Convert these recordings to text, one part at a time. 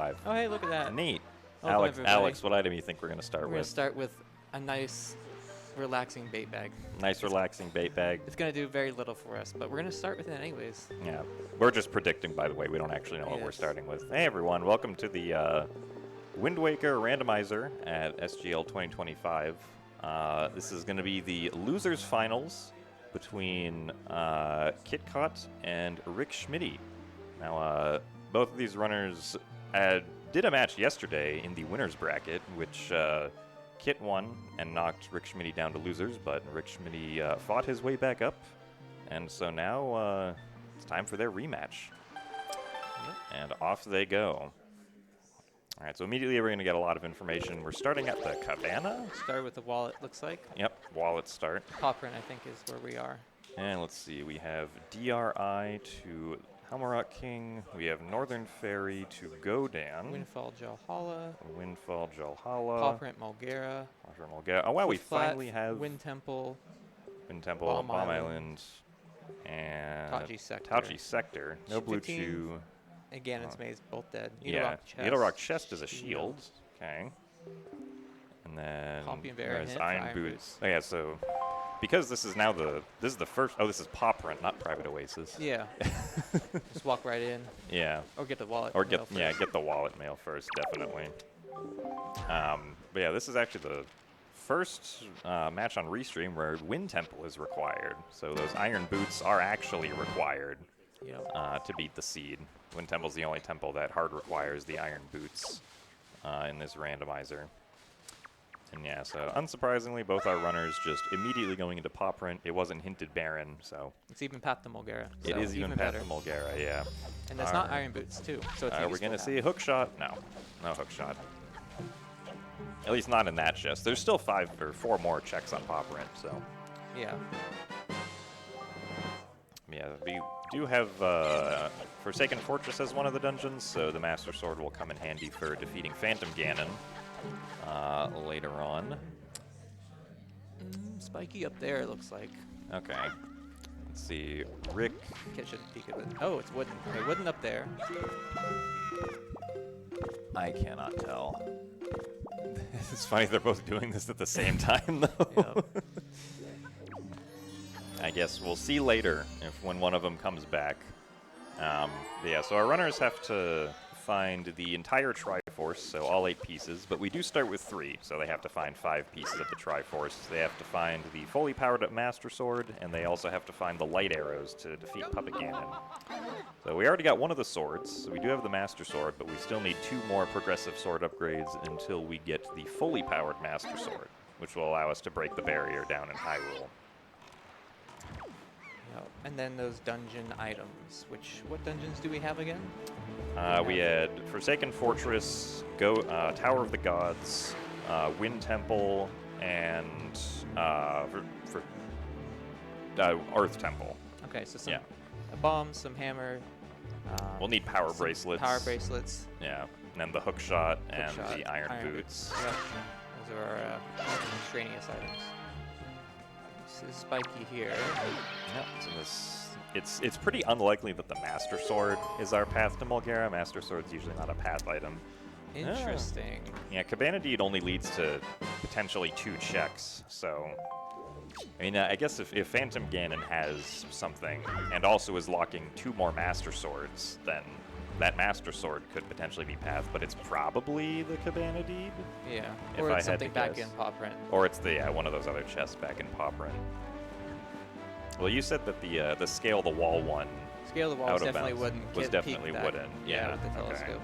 2025. Oh, hey, look at that. Neat. Welcome, everybody. Alex, what item do you think we're going to start We're going with? to start with a nice, relaxing bait bag. Nice, relaxing bait bag. It's going to do very little for us, but we're going to start with it anyways. Yeah. We're just predicting, by the way. We don't actually know what we're starting with. Hey, everyone. Welcome to the Wind Waker Randomizer at SGL 2025. This is going to be the losers finals between Kitcot and Rick Schmidty. Now, both of these runners did a match yesterday in the winners bracket, which Kit won and knocked Rick Schmidty down to losers, but Rick Schmidty fought his way back up, and so now it's time for their rematch. Yep. And off they go. All right, so immediately we're going to get a lot of information. We're starting at the cabana. Start with the wallet, looks like. Yep, wallet start. Poprin, I think, is where we are. And let's see, we have DRI to Halmarock King. We have Northern Ferry to Godan. Windfall Jalhalla. Windfall Jalhalla. Popprint Mulgara. Oh, wow, we Flat, finally have Wind Temple. Wind Temple, Bomb Bomb Island. Island, and Tachi Sector. Tachi Sector. No blue 15. chew. Again, it's Maze, both dead. Yeah, Chest. Needle Rock Chest is a shield. Okay. And then Poppy and Bear there's hit Iron for Iron Boots. Boots. Oh yeah, so because this is now this is the first. Oh, this is Popprint, not Private Oasis. Yeah. Just walk right in. Yeah. Or get the wallet. Or mail first. get the wallet mail first, definitely. But yeah, this is actually the first match on Restream where Wind Temple is required. So those Iron Boots are actually required Yep. to beat the seed. Wind Temple's the only temple that hard requires the Iron Boots in this randomizer. And yeah, so unsurprisingly, both our runners just immediately going into Popprint. It wasn't hinted Baron, so It's even Path to Mulgara. it so is even Path better. to Mulgara, yeah. And that's not Iron Boots, too. So it's a Are we useful going to path. see a hook shot? No, no hook shot. At least not in that chest. There's still 5 or 4 more checks on Popprint, so Yeah. yeah. We do have Forsaken Fortress as one of the dungeons, so the Master Sword will come in handy for defeating Phantom Ganon later on. Spiky up there, it looks like. Okay. Let's see. Rick. Kit should peek at it. Oh, it's wooden. Okay, wooden up there. I cannot tell. It's funny they're both doing this at the same time, though. Yep. I guess we'll see later when one of them comes back. But yeah, so our runners have to find the entire Triforce, so all 8 pieces, but we do start with 3, so they have to find 5 pieces of the Triforce. They have to find the fully powered up Master Sword, and they also have to find the light arrows to defeat Puppet Ganon. So we already got one of the swords, so we do have the Master Sword, but we still need 2 more progressive sword upgrades until we get the fully powered Master Sword, which will allow us to break the barrier down in Hyrule. Yep. And then those dungeon items. What dungeons do we have again? We had Forsaken Fortress, Tower of the Gods, Wind Temple, and Earth Temple. Okay, so some Yeah. a bomb, some hammer. We'll need power some bracelets. Power bracelets. Yeah, and then the hook shot and shot, the iron boots. Yep. Those are our extraneous items. This is Spiky here. Yep. So it's pretty unlikely that the Master Sword is our path to Mulgara. Master Sword's usually not a path item. Interesting. Yeah, Cabana Deed only leads to potentially 2 checks, so I mean, I guess if Phantom Ganon has something and also is locking 2 more Master Swords, then that Master Sword could potentially be path, but it's probably the Cabana Deed. Yeah. If Or I it's had to something back guess. in Popprint. Or it's one of those other chests back in Popprint. Well, you said that the Scale the Wall one Scale of the Wall out was of definitely bounds wooden. was Kit definitely peeked that. wooden. Yeah, Yeah, with the okay. telescope.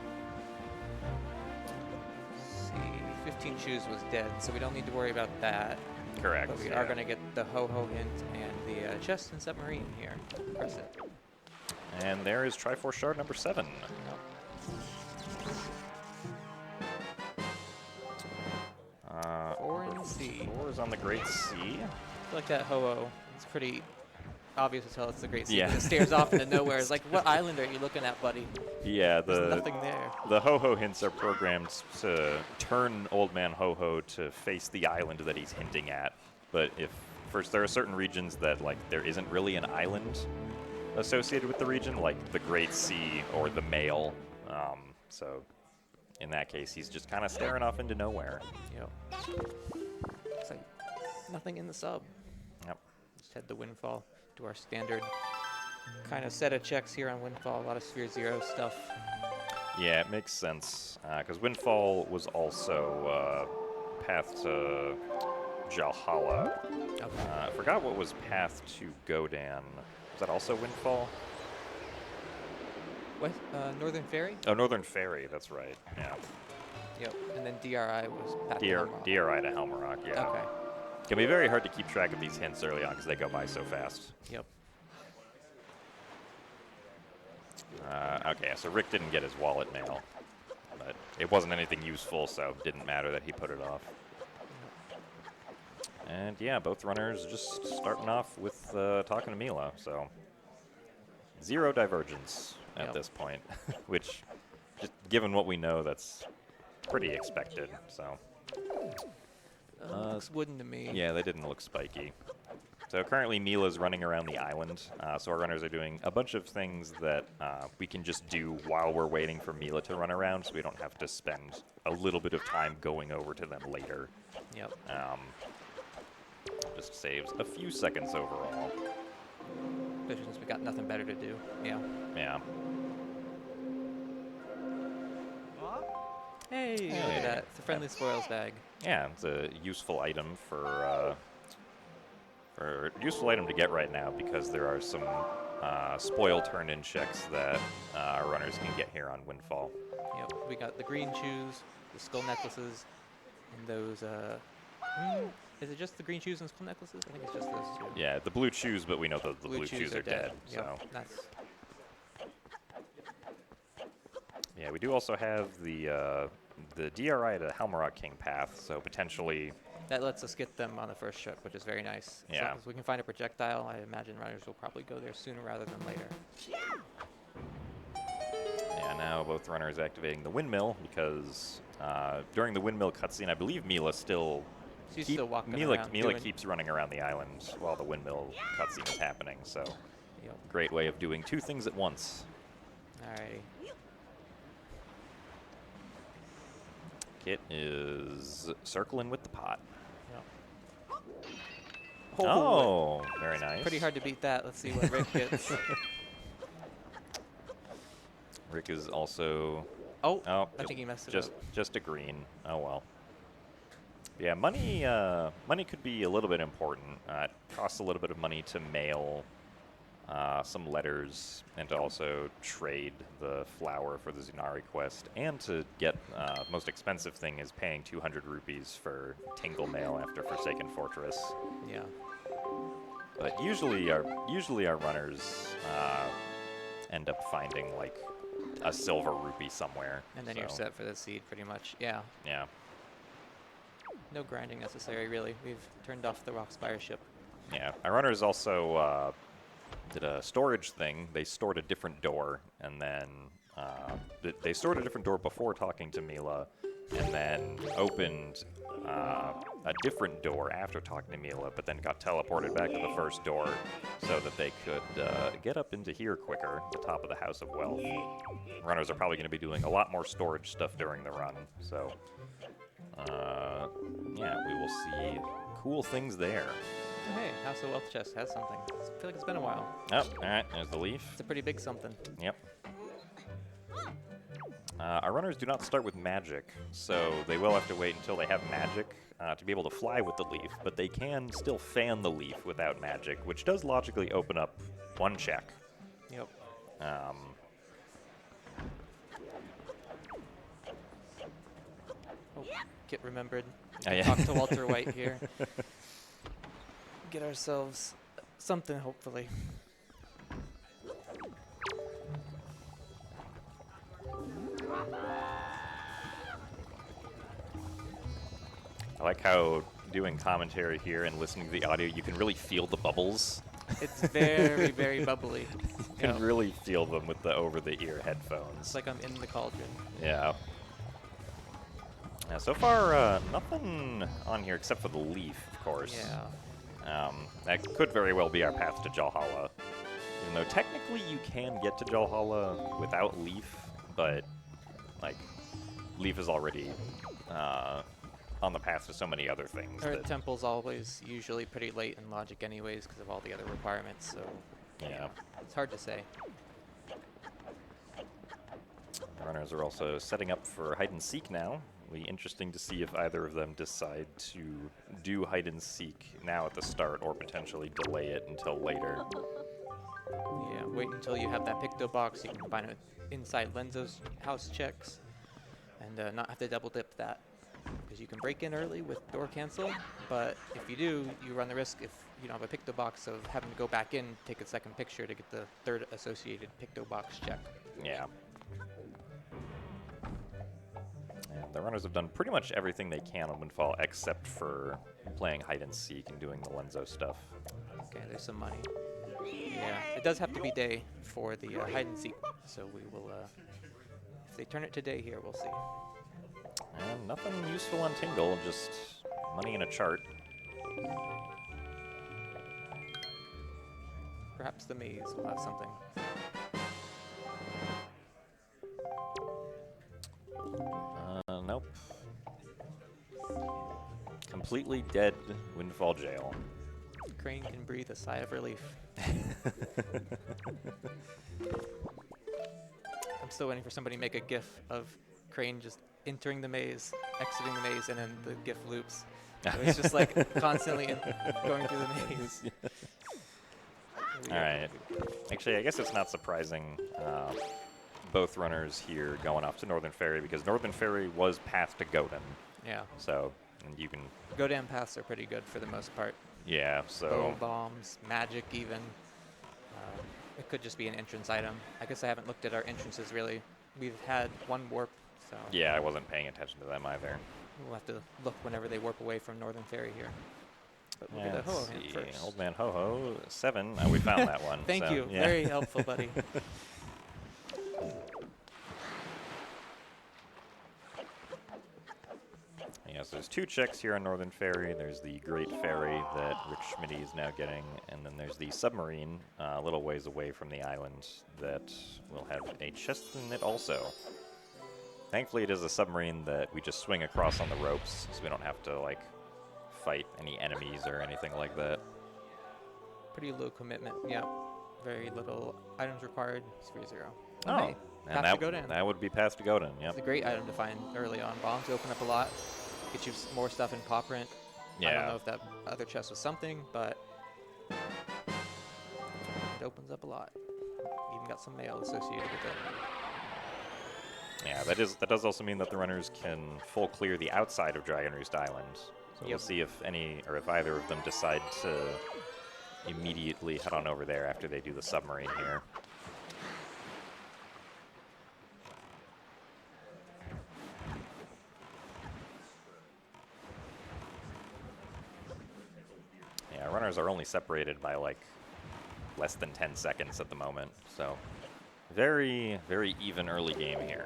Let's see, 15 Shoes was dead, so we don't need to worry about that. Correct. But we yeah. are going to get the Ho-Ho hint and the chest and submarine here. Press it. And there is Triforce Shard number 7. Foreign Sea. 4 is on the Great Sea. I feel like that Ho-Oh, it's pretty obvious to tell it's the Great Sea. Yeah. It stares off into nowhere. It's like, what island are you looking at, buddy? Yeah, There's nothing there. The Ho-Ho hints are programmed to turn Old Man Ho-Ho to face the island that he's hinting at. But there are certain regions that, like, there isn't really an island associated with the region, like the Great Sea or the Mail. So in that case, he's just kind of staring off into nowhere. Yep. Looks like nothing in the sub. Yep. Just head the Windfall to our standard kind of set of checks here on Windfall. A lot of Sphere Zero stuff. Yeah, it makes sense, because Windfall was also path to Jalhalla. Okay. I forgot what was path to Godan. Was that also Windfall? West, Northern Ferry? Oh, Northern Ferry, that's right, yeah. Yep. And then DRI was path to DRI Helmrock. to Helmrock, yeah. Okay. It can be very hard to keep track of these hints early on because they go by so fast. Yep. Okay, so Rick didn't get his wallet mail, but it wasn't anything useful, so it didn't matter that he put it off. And yeah, both runners just starting off with talking to Mila, so 0 divergence at this point, which, just given what we know, that's pretty expected. So Looks wooden to me. yeah, they didn't look spiky. So currently Mila's running around the island, so our runners are doing a bunch of things that we can just do while we're waiting for Mila to run around, so we don't have to spend a little bit of time going over to them later. Yep. Just saves a few seconds overall. Especially since we got nothing better to do. Yeah. Yeah. Hey, look at that. It's a friendly spoils bag. Yeah, it's a useful item for useful item to get right now because there are some spoil turn-in checks that our runners can get here on Windfall. Yep. We got the green shoes, the skull necklaces, and those. Is it just the green shoes and skull necklaces? I think it's just those two. Yeah, the blue shoes, but we know the blue shoes are dead. Yep. So That's yeah, we do also have the DRI to Helmrock King path, so potentially. that lets us get them on the first trip, which is very nice. As Yeah. long as we can find a projectile, I imagine runners will probably go there sooner rather than later. Yeah, now both runners activating the windmill because during the windmill cutscene, I believe Mila still. She's still walking Mila around. Mila keeps running around the island while the windmill cutscene is happening, so Yep. great way of doing 2 things at once. Alrighty. Kit is circling with the pot. Yep. Oh, very nice. Pretty hard to beat that. Let's see what Rick gets. Rick is also. Oh, Oh, I think he messed it just up. just a green. Oh well. Yeah, money could be a little bit important. It costs a little bit of money to mail some letters and to also trade the flower for the Zunari quest, and to get the most expensive thing is paying 200 rupees for Tingle Mail after Forsaken Fortress. Yeah. But usually our runners end up finding like a silver rupee somewhere. And then you're so, set for the seed, pretty much. Yeah. Yeah. No grinding necessary, really. We've turned off the Rockspire ship. Yeah. Our runners also did a storage thing. They stored a different door, and then they stored a different door before talking to Mila, and then opened a different door after talking to Mila, but then got teleported back to the first door so that they could get up into here quicker, the top of the House of Wealth. Runners are probably going to be doing a lot more storage stuff during the run, so yeah, we will see cool things there. Oh, hey, House of Wealth chest has something. I feel like it's been a while. Oh, all right, there's the leaf. It's a pretty big something. Yep. Our runners do not start with magic, so they will have to wait until they have magic to be able to fly with the leaf, but they can still fan the leaf without magic, which does logically open up 1 check. Yep. Oh, Kit remembered. Yeah. Talk to Walter White here. Get ourselves something, hopefully. I like how doing commentary here and listening to the audio, you can really feel the bubbles. It's very, very bubbly. You can really feel them with the over-the-ear headphones. It's like I'm in the cauldron. Yeah. So far, nothing on here except for the leaf, of course. Yeah. That could very well be our path to Jalhalla. Even though technically you can get to Jalhalla without leaf, but like Leaf is already on the path to so many other things. Earth Temple's always usually pretty late in Logic anyways because of all the other requirements, so Yeah. it's hard to say. The runners are also setting up for hide and seek now. It'll be interesting to see if either of them decide to do hide and seek now at the start or potentially delay it until later. Yeah, wait until you have that Picto box. You can combine it with inside Lenzo's house checks and not have to double dip that. Because you can break in early with door cancel, but if you do, you run the risk if you don't have a Picto box of having to go back in, take a second picture to get the third associated Picto box check. Yeah. And the runners have done pretty much everything they can on Windfall except for playing hide and seek and doing the Lenzo stuff. Okay, there's some money. Yeah, it does have to be day for the hide and seek, so we will, if they turn it to day here, we'll see. And nothing useful on Tingle, just money in a chart. Perhaps the maze will have something. Nope. Completely dead Windfall Jail. Crane can breathe a sigh of relief. I'm still waiting for somebody to make a GIF of Crane just entering the maze, exiting the maze, and then the GIF loops. So it's just like constantly going through the maze. All right. Actually, I guess it's not surprising both runners here going off to Northern Ferry because Northern Ferry was path to Godin. Yeah. So and you can... Godan paths are pretty good for the most part. Yeah, so... Bow bombs, magic even. It could just be an entrance item. I guess I haven't looked at our entrances really. We've had one warp, so... Yeah, I wasn't paying attention to them either. We'll have to look whenever they warp away from Northern Ferry here. But look Yeah, at the let's Ho-Oh hand see. first. Old Man Ho-Ho, 7. We found that one. Thank so, you. yeah. Very helpful, buddy. Yeah, so there's 2 checks here on Northern Ferry. There's the Great Ferry that Rick Schmidty is now getting, and then there's the submarine a little ways away from the island that will have a chest in it also. Thankfully, it is a submarine that we just swing across on the ropes, so we don't have to, like, fight any enemies or anything like that. Pretty low commitment. Yeah. Very little items required. 3-0. Oh, Hey, and path to Godin. that would be Path to Godin, yep. It's a great item to find early on. Bombs open up a lot. Get you more stuff in pop rent. Yeah. I don't know if that other chest was something, but it opens up a lot. Even got some mail associated with it. Yeah, that does also mean that the runners can full clear the outside of Dragon Roost Island. So we'll see if any, or if either of them decide to immediately head on over there after they do the submarine here. Yeah, runners are only separated by like less than 10 seconds at the moment, so very, very even early game here.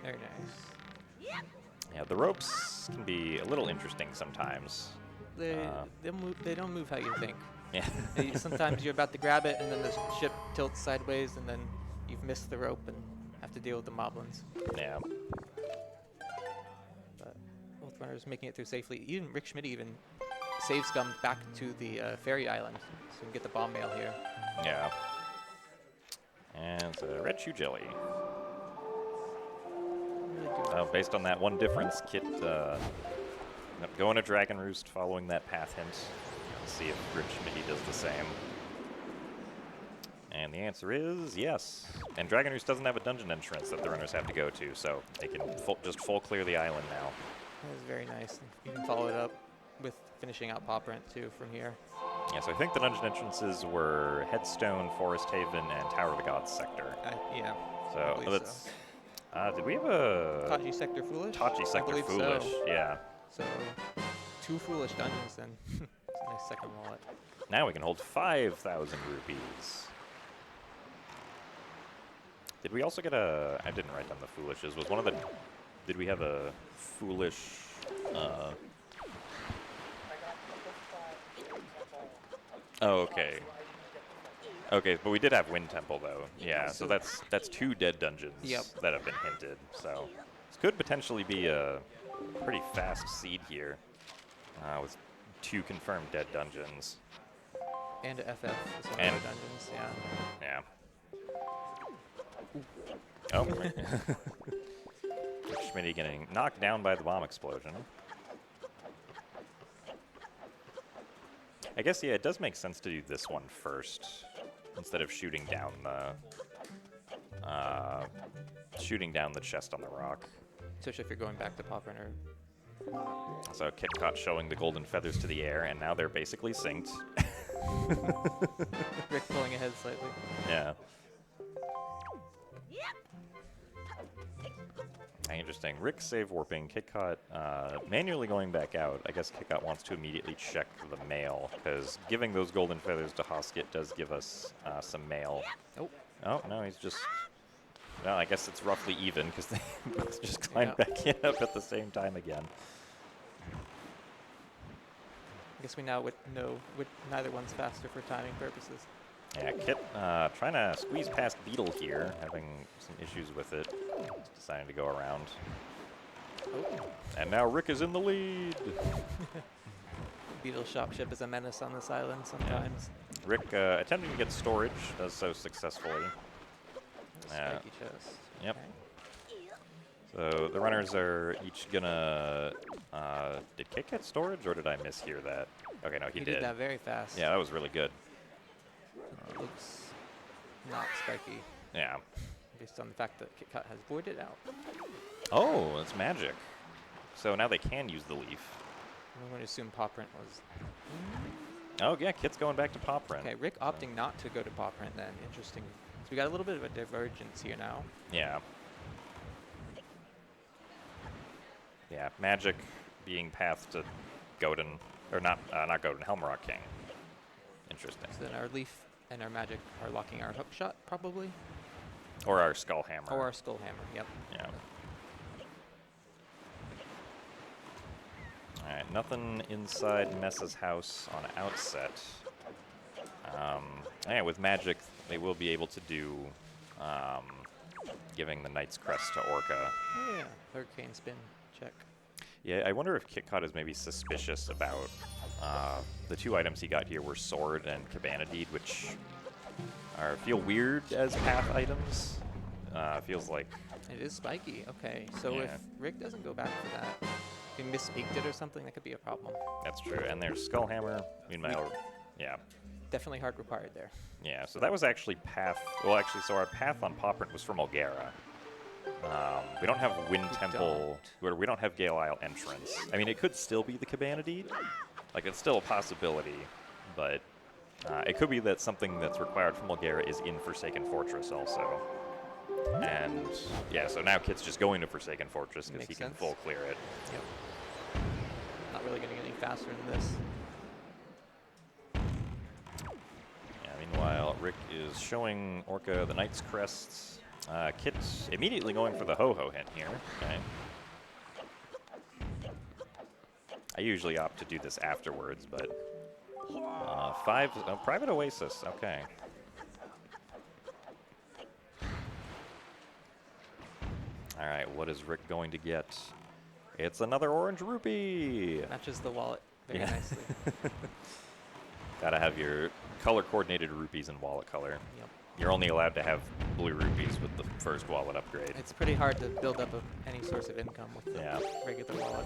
Very nice. Yeah, the ropes can be a little interesting sometimes. They don't move how you think. Yeah. Sometimes you're about to grab it, and then the ship tilts sideways, and then you've missed the rope and have to deal with the moblins. Yeah. But both runners making it through safely. Even Rick Schmidty even save scummed back to the ferry island, so we can get the bomb mail here. Yeah. And it's a red shoe jelly. Based on that one difference, Kit going to Dragon Roost following that path hint. Let's see if Rich Schmidty does the same. And the answer is yes. And Dragon Roost doesn't have a dungeon entrance that the runners have to go to, so they can just full clear the island now. That is very nice. You can follow it up with finishing out Pop Rent too from here. Yeah, so I think the dungeon entrances were Headstone, Forest Haven, and Tower of the Gods sector. Yeah. So let's. Did we have a Tachi Sector Foolish? Tachi Sector believe Foolish? so. Yeah. So 2 foolish dungeons then. It's a nice second wallet. Now we can hold 5,000 rupees. Did we also get a... I didn't write down the Foolishes. Was one of the did we have a foolish? Oh, okay. Okay, but we did have Wind Temple though. Yeah, so that's 2 dead dungeons that have been hinted. So this could potentially be a pretty fast seed here with 2 confirmed dead dungeons. And FF is one of the dungeons. Yeah. Yeah. Oh. Schmidty getting knocked down by the bomb explosion. I guess, yeah, it does make sense to do this one first instead of shooting down the chest on the rock. Especially if you're going back to Pop Runner. So Kitcot showing the golden feathers to the air, and now they're basically synced. Rick pulling ahead slightly. Yeah. Interesting. Rick save warping. Kitcot manually going back out. I guess Kitcot wants to immediately check the mail, because giving those golden feathers to Hoskett does give us some mail. Oh. Oh, no, he's just... Well, I guess it's roughly even, because they both just climbed back in up at the same time again. I guess we now know neither one's faster for timing purposes. Yeah, Kit trying to squeeze past Beetle here, having some issues with it. Just deciding to go around. Oh. And now Rick is in the lead. Beetle shopship is a menace on this island sometimes. Yeah. Rick attempting to get storage, does so successfully. Spiky chest. Yep. Okay. So the runners are each gonna... did Kit get storage, or did I mishear that? Okay, no, he did. Did that very fast. Yeah, that was really good. Looks not spiky. Yeah. Based on the fact that Kitcot has voided out. Oh, that's magic. So now they can use the leaf. I'm going to assume Poprint was... Oh, yeah, Kit's going back to Poprint. Okay, Rick opting not to go to Poprint then. Interesting. So we got a little bit of a divergence here now. Yeah. Yeah, magic being pathed to Godin, or not Godin, Helmrock King. Interesting. So then our leaf and our magic are locking our hook shot, probably? Or our skull hammer. Or our skull hammer, yep. Yeah. Alright, nothing inside Messa's house on outset. Yeah, with magic, they will be able to do giving the Knight's Crest to Orca. Yeah, hurricane spin, check. Yeah, I wonder if Kitcot is maybe suspicious about the 2 items he got here were Sword and Cabana Deed, which feel weird as path items. Feels like... It is spiky, okay. So Yeah. if Rick doesn't go back for that, if he mispeaked it or something, that could be a problem. That's true. And there's Skull Hammer. Meanwhile, yeah. Definitely hard required there. Yeah, so that was actually path... Well, actually, so our path on Poprint was from Olgera. We don't have Wind Temple, where we don't have Gale Isle entrance. I mean, it could still be the Cabana Deed. Like, it's still a possibility, but it could be that something that's required from Olgera is in Forsaken Fortress also. And, yeah, so now Kit's just going to Forsaken Fortress because he can full clear it. Yep. Not really going to get any faster than this. Yeah, meanwhile, Rick is showing Orca the Knight's Crest. Kit's immediately going for the ho-ho hint here. Okay. I usually opt to do this afterwards, but 5 Private Oasis. Okay. All right, what is Rick going to get? It's another orange rupee. Matches the wallet very nicely. Gotta have your color-coordinated rupees in wallet color. Yep. You're only allowed to have blue rupees with the first wallet upgrade. It's pretty hard to build up any source of income with the regular wallet.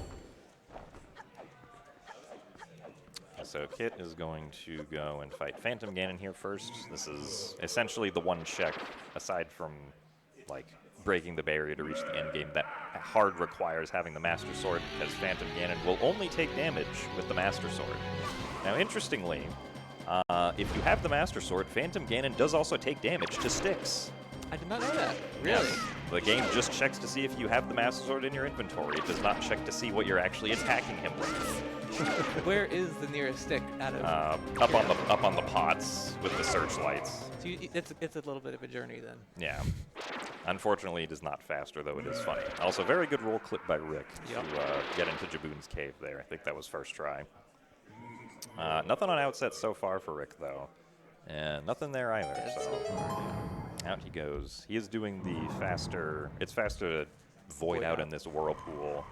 So Kit is going to go and fight Phantom Ganon here first. This is essentially the one check, aside from like breaking the barrier to reach the end game, that hard requires having the Master Sword, because Phantom Ganon will only take damage with the Master Sword. Now, interestingly, if you have the Master Sword, Phantom Ganon does also take damage to sticks. I did not know that. Really? Yes. The game just checks to see if you have the Master Sword in your inventory. It does not check to see what you're actually attacking him with. Where is the nearest stick out of? Up on the pots with the searchlights. So it's a little bit of a journey then. Yeah. Unfortunately, it is not faster, though it is funny. Also, very good roll clip by Rick Yep. to get into Jaboon's cave there. I think that was first try. Nothing on outset so far for Rick, though. And nothing there either, Dead so so far, yeah. out he goes. He is doing the faster... It's faster to void out in this whirlpool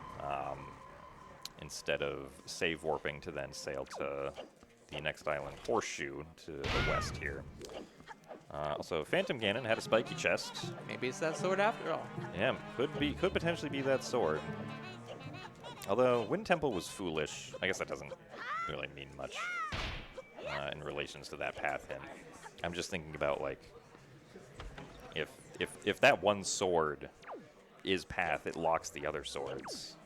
instead of save warping to then sail to the next island, Horseshoe, to the west here. Also, Phantom Ganon had a spiky chest. Maybe it's that sword after all. Yeah, could potentially be that sword. Although Wind Temple was foolish, I guess that doesn't really mean much in relations to that path hint. I'm just thinking about like if that one sword is path, it locks the other swords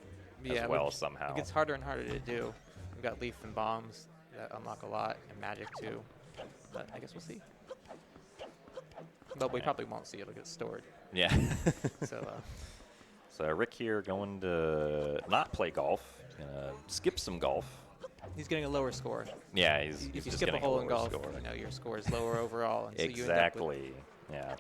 as well somehow. It gets harder and harder to do. We've got leaf and bombs that unlock a lot, and magic too. But I guess we'll see. But we probably won't see. It'll get stored. Yeah. So. So Rick here going to not play golf. He's gonna skip some golf. He's getting a lower score. Yeah, he's If you just skip a getting hole in lower golf, score. you know your score is lower overall, and so you end up Exactly. with Yeah.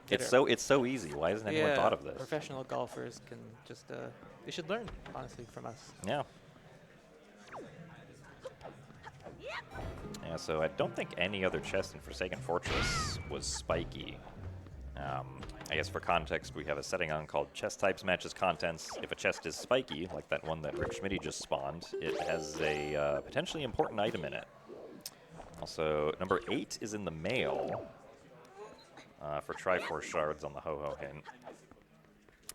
Get It's so easy. Why hasn't anyone thought of this? Professional golfers can just they should learn honestly from us. Yeah. Yeah, so I don't think any other chest in Forsaken Fortress was spiky. I guess for context, we have a setting on called Chest Types Matches Contents. If a chest is spiky, like that one that Rick Schmidty just spawned, it has a potentially important item in it. Also, number 8 is in the mail for Triforce Shards on the Ho-Ho hint.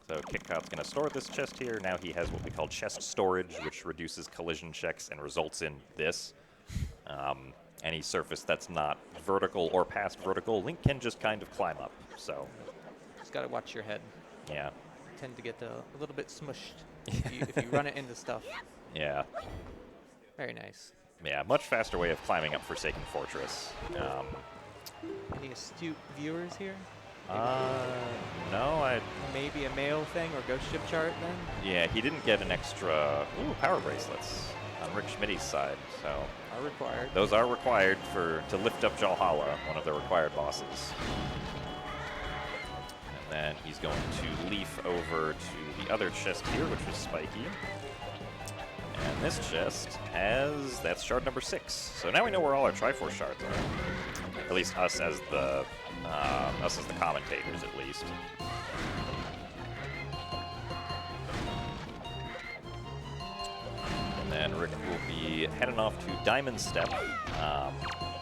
So Kitcot's going to store this chest here. Now he has what we call chest storage, which reduces collision checks and results in this. Any surface that's not vertical or past vertical, Link can just kind of climb up. So, Just gotta watch your head. yeah. Tend to get a little bit smushed if you run it into stuff. Yeah. Very nice. Yeah, much faster way of climbing up Forsaken Fortress. Any astute viewers here? No, Maybe a mail thing or ghost ship chart then? yeah, he didn't get an extra power bracelets on Rick Schmidty's side, so Are required. those are required to lift up Valhalla, one of the required bosses. And then he's going to leaf over to the other chest here, which was spiky. And this chest that's shard number 6. So now we know where all our Triforce shards are. At least us as the commentators, at least. And then Rick will be heading off to Diamond Step.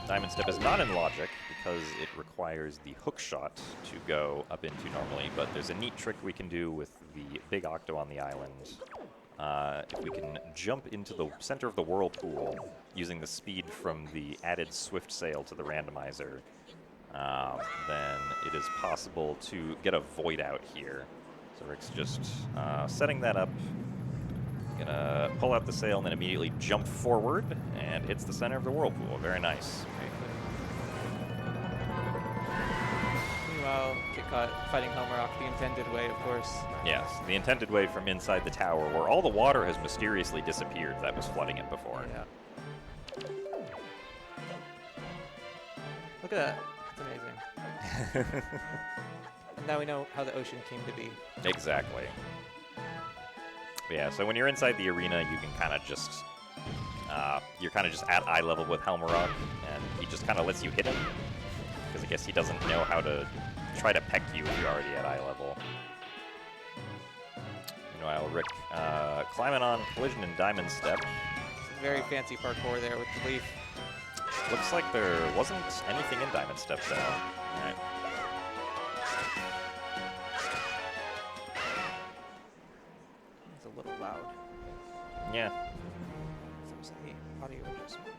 Diamond Step is not in logic because it requires the hook shot to go up into normally, but there's a neat trick we can do with the big octo on the island. If we can jump into the center of the whirlpool using the speed from the added swift sail to the randomizer, then it is possible to get a void out here. So Rick's just setting that up. Gonna pull out the sail and then immediately jump forward and hits the center of the whirlpool. Very nice. Meanwhile, Kitcot fighting Helmerock the intended way, of course. Yes, the intended way from inside the tower where all the water has mysteriously disappeared that was flooding it before. Yeah. Look at that. It's amazing. And now we know how the ocean came to be. Exactly. Yeah, so when you're inside the arena, you can kind of just, you're kind of just at eye level with Helmerock, and he just kind of lets you hit him, because I guess he doesn't know how to try to peck you if you're already at eye level. Meanwhile, Rick climbing on Collision and Diamond Step. Some very fancy parkour there with the leaf. Looks like there wasn't anything in Diamond Step, though. All right. It's a little loud. Yeah. There's any audio adjustment.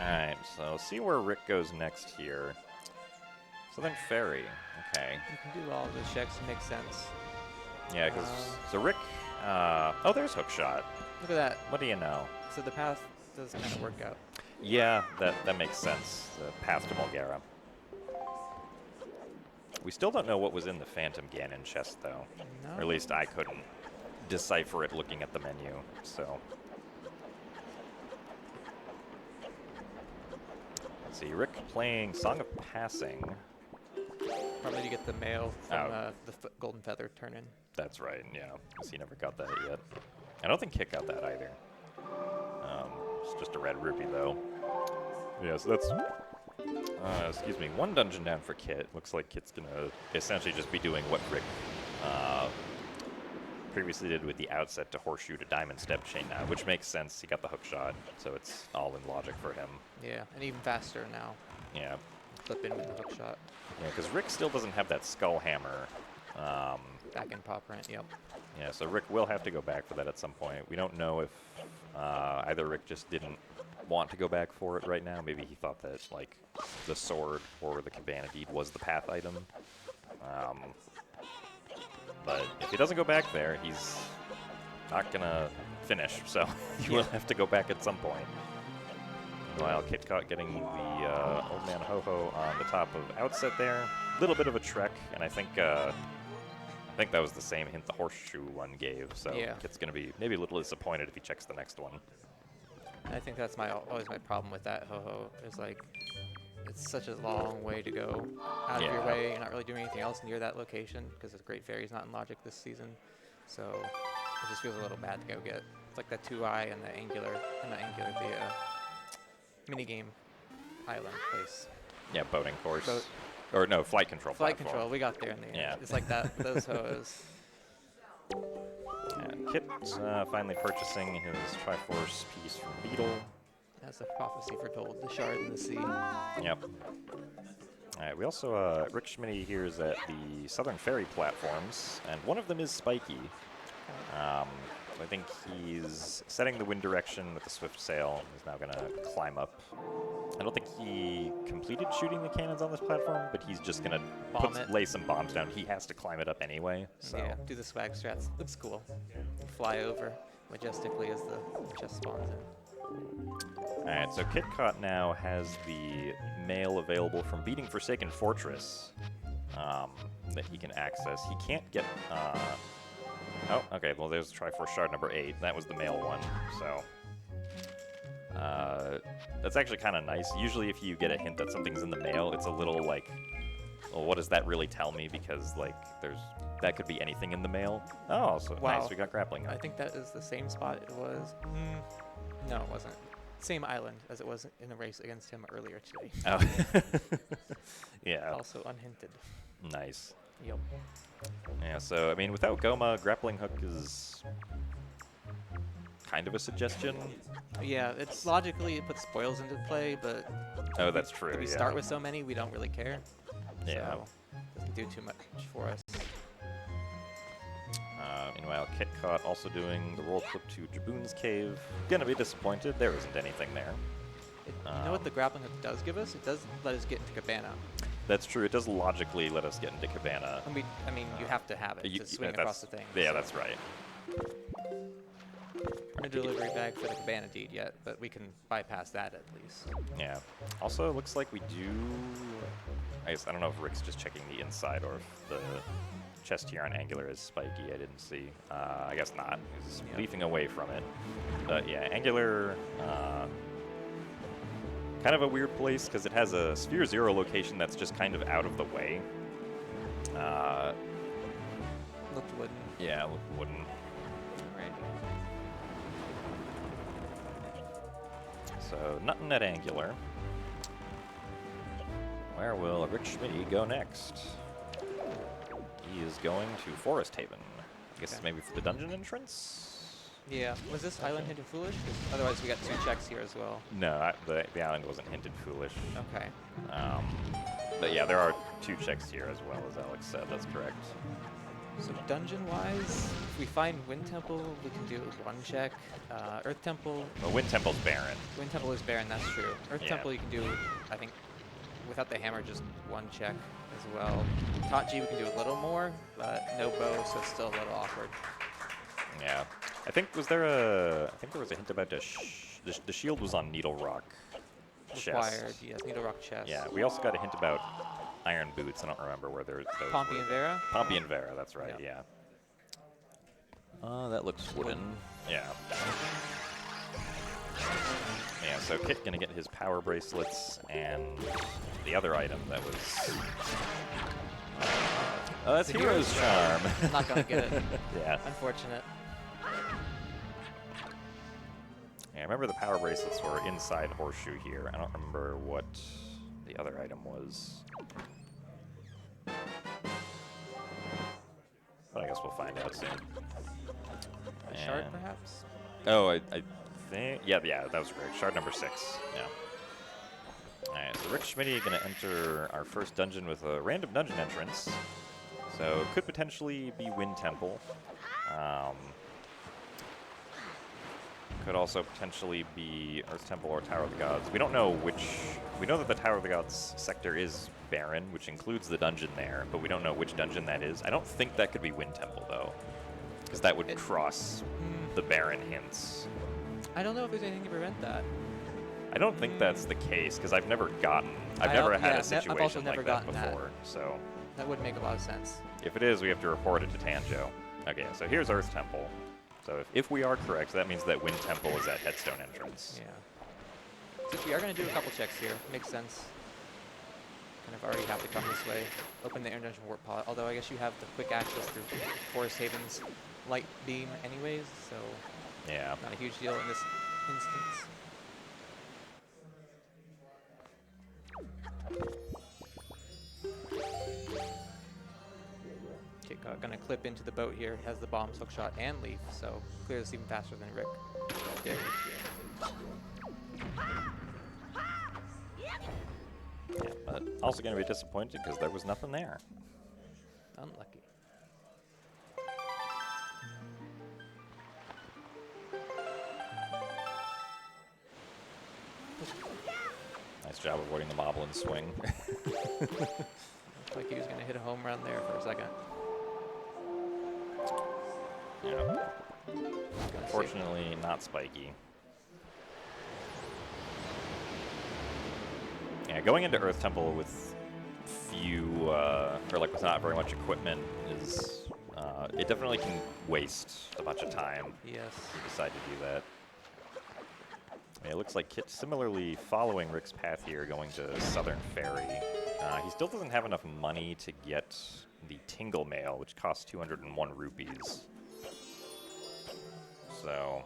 Alright, so see where Rick goes next here. Southern Ferry. Okay. You can do all of those checks. Makes sense. Yeah, because so Rick. Oh, there's Hookshot. Look at that. What do you know? So the path does kind of work out. Yeah, that makes sense. The path to Mulgara. We still don't know what was in the Phantom Ganon chest, though. No. Or at least I couldn't decipher it looking at the menu. So. Let's see, Rick playing Song of Passing. Probably to get the mail from Oh. the Golden Feather turn-in. That's right, yeah. Because he never got that yet. I don't think Kit got that either. It's just a red rupee, though. Yeah, so that's... excuse me, one dungeon down for Kit. Looks like Kit's going to essentially just be doing what Rick previously did with the outset to horseshoe to diamond step chain now, which makes sense. He got the hook shot, so it's all in logic for him. Yeah, and even faster now. Yeah. Flip in with the hook shot. Yeah, because Rick still doesn't have that skull hammer. Back in pop rent, yep. Yeah, so Rick will have to go back for that at some point. We don't know if either Rick just didn't want to go back for it right now. Maybe he thought that, like, the sword or the Cabana Deed was the path item. But if he doesn't go back there, he's not going to finish, so he will have to go back at some point. Meanwhile, Kitcot getting the Old Man Ho-Ho on the top of outset there. A little bit of a trek, and I think that was the same hint the horseshoe one gave, so yeah. Kit's going to be maybe a little disappointed if he checks the next one. I think that's always my problem with that Ho-Ho, is like, it's such a long way to go out of your way. You're not really doing anything else near that location, because the Great Fairy's not in Logic this season, so it just feels a little bad to go get. It's like that 2i and the angular, the minigame island place. Yeah, boating course. Boat. Or no, flight control Flight platform. control, we got there in the end. Yeah. It's like that, those Ho-Hos. Kit's finally purchasing his Triforce piece from Beetle. As the prophecy foretold, the shard in the sea. Yep. Alright, we also, Rick Schmidty here is at the Southern Ferry platforms, and one of them is spiky. I think he's setting the wind direction with the swift sail. He's now going to climb up. I don't think he completed shooting the cannons on this platform, but he's just going to lay some bombs down. He has to climb it up anyway. So. Yeah, do the swag strats. Looks cool. Fly over majestically as the chest spawns in. Alright, so Kitcot now has the mail available from beating Forsaken Fortress that he can access. He can't get... oh, okay, well there's Triforce Shard number 8. That was the mail one, so... that's actually kind of nice. Usually if you get a hint that something's in the mail, it's a little like, well, what does that really tell me? Because, like, that could be anything in the mail. Oh, so wow. Nice, we got grappling hook. I think that is the same spot it was. No, it wasn't. Same island as it was in the race against him earlier today. Oh. Yeah. Also unhinted. Nice. Yep. Yeah, so, I mean, without Goma, grappling hook is kind of a suggestion. Yeah, it's logically it puts spoils into play, but Oh, that's true, we yeah. start with so many, we don't really care. Yeah. So doesn't do too much for us. Meanwhile, Kitcot also doing the roll clip to Jaboon's Cave. Gonna be disappointed. There isn't anything there. You know what the grappling hook does give us? It does let us get into Cabana. That's true. It does logically let us get into Cabana. I mean, you have to have it to swing across the thing. Yeah, so. that's right. No delivery bag for the Cabana Deed yet, but we can bypass that at least. Yeah. Also, it looks like we do... I don't know if Rick's just checking the inside or if the chest here on Angular is spiky. I didn't see. I guess not. He's leafing away from it. But yeah, Angular... kind of a weird place because it has a Sphere Zero location that's just kind of out of the way. Looked wooden. Yeah, looked wooden. Right. So, nothing at Angular. Where will Rick Schmidty go next? He is going to Forest Haven. I guess maybe for the dungeon entrance? Yeah. Was this island hinted foolish? 'Cause otherwise, we got 2 checks here as well. No, the island wasn't hinted foolish. Okay. But yeah, there are 2 checks here as well, as Alex said. That's correct. So dungeon-wise, if we find Wind Temple, we can do 1 check. Earth Temple. Well, Wind Temple's barren. Wind Temple is barren, that's true. Earth Yeah. Temple you can do, I think, without the hammer, just 1 check as well. Tachi we can do a little more, but no bow, so it's still a little awkward. Yeah. I think there was a hint about the shield was on Needle Rock chest. Required, yes, Needle Rock chest. Yeah, we also got a hint about Iron Boots. I don't remember where those Pompey were. and Vera? Pompey and Vera, that's right, Yeah. That looks wooden. Yeah. Yeah, so Kit gonna get his power bracelets and the other item that was... Oh, that's The Hero's Charm. I'm not gonna get it. Yeah. Unfortunate. Yeah, I remember the power bracelets were inside Horseshoe here. I don't remember what the other item was. But I guess we'll find out soon. A shard, And- perhaps? Oh, I think... Yeah, that was correct. Shard number 6. Yeah. Alright, so Rick Schmidty going to enter our first dungeon with a random dungeon entrance. So it could potentially be Wind Temple. Could also potentially be Earth Temple or Tower of the Gods. We don't know which... We know that the Tower of the Gods sector is barren, which includes the dungeon there, but we don't know which dungeon that is. I don't think that could be Wind Temple, though, because that would cross the barren hints. I don't know if there's anything to prevent that. I don't think that's the case, because I've never gotten... I've never had a situation I've also never like that gotten that. before, so... That would make a lot of sense. If it is, we have to report it to Tanjo. Okay, so here's Earth Temple. So if we are correct, that means that Wind Temple is at Headstone entrance. Yeah. Since we are going to do a couple checks here, makes sense. Kind of already have to come this way. Open the Air Dungeon Warp Pod, although I guess you have the quick access through Forest Haven's light beam anyways, so Yeah. not a huge deal in this instance. Kitcot gonna clip into the boat here, has the bombs, hook shot, and leaf, so clears this even faster than Rick did. Yeah, but also going to be disappointed because there was nothing there. Unlucky. Nice job avoiding the Moblin swing. Looked like he was gonna hit a home run there for a second. Yeah. Gonna save- Fortunately, not spiky. Yeah, going into Earth Temple with few, or like with not very much equipment is, it definitely can waste a bunch of time Yes. if you decide to do that. I mean, it looks like Kit similarly following Rick's path here, going to Southern Ferry. He still doesn't have enough money to get the Tingle Mail, which costs 201 rupees. So,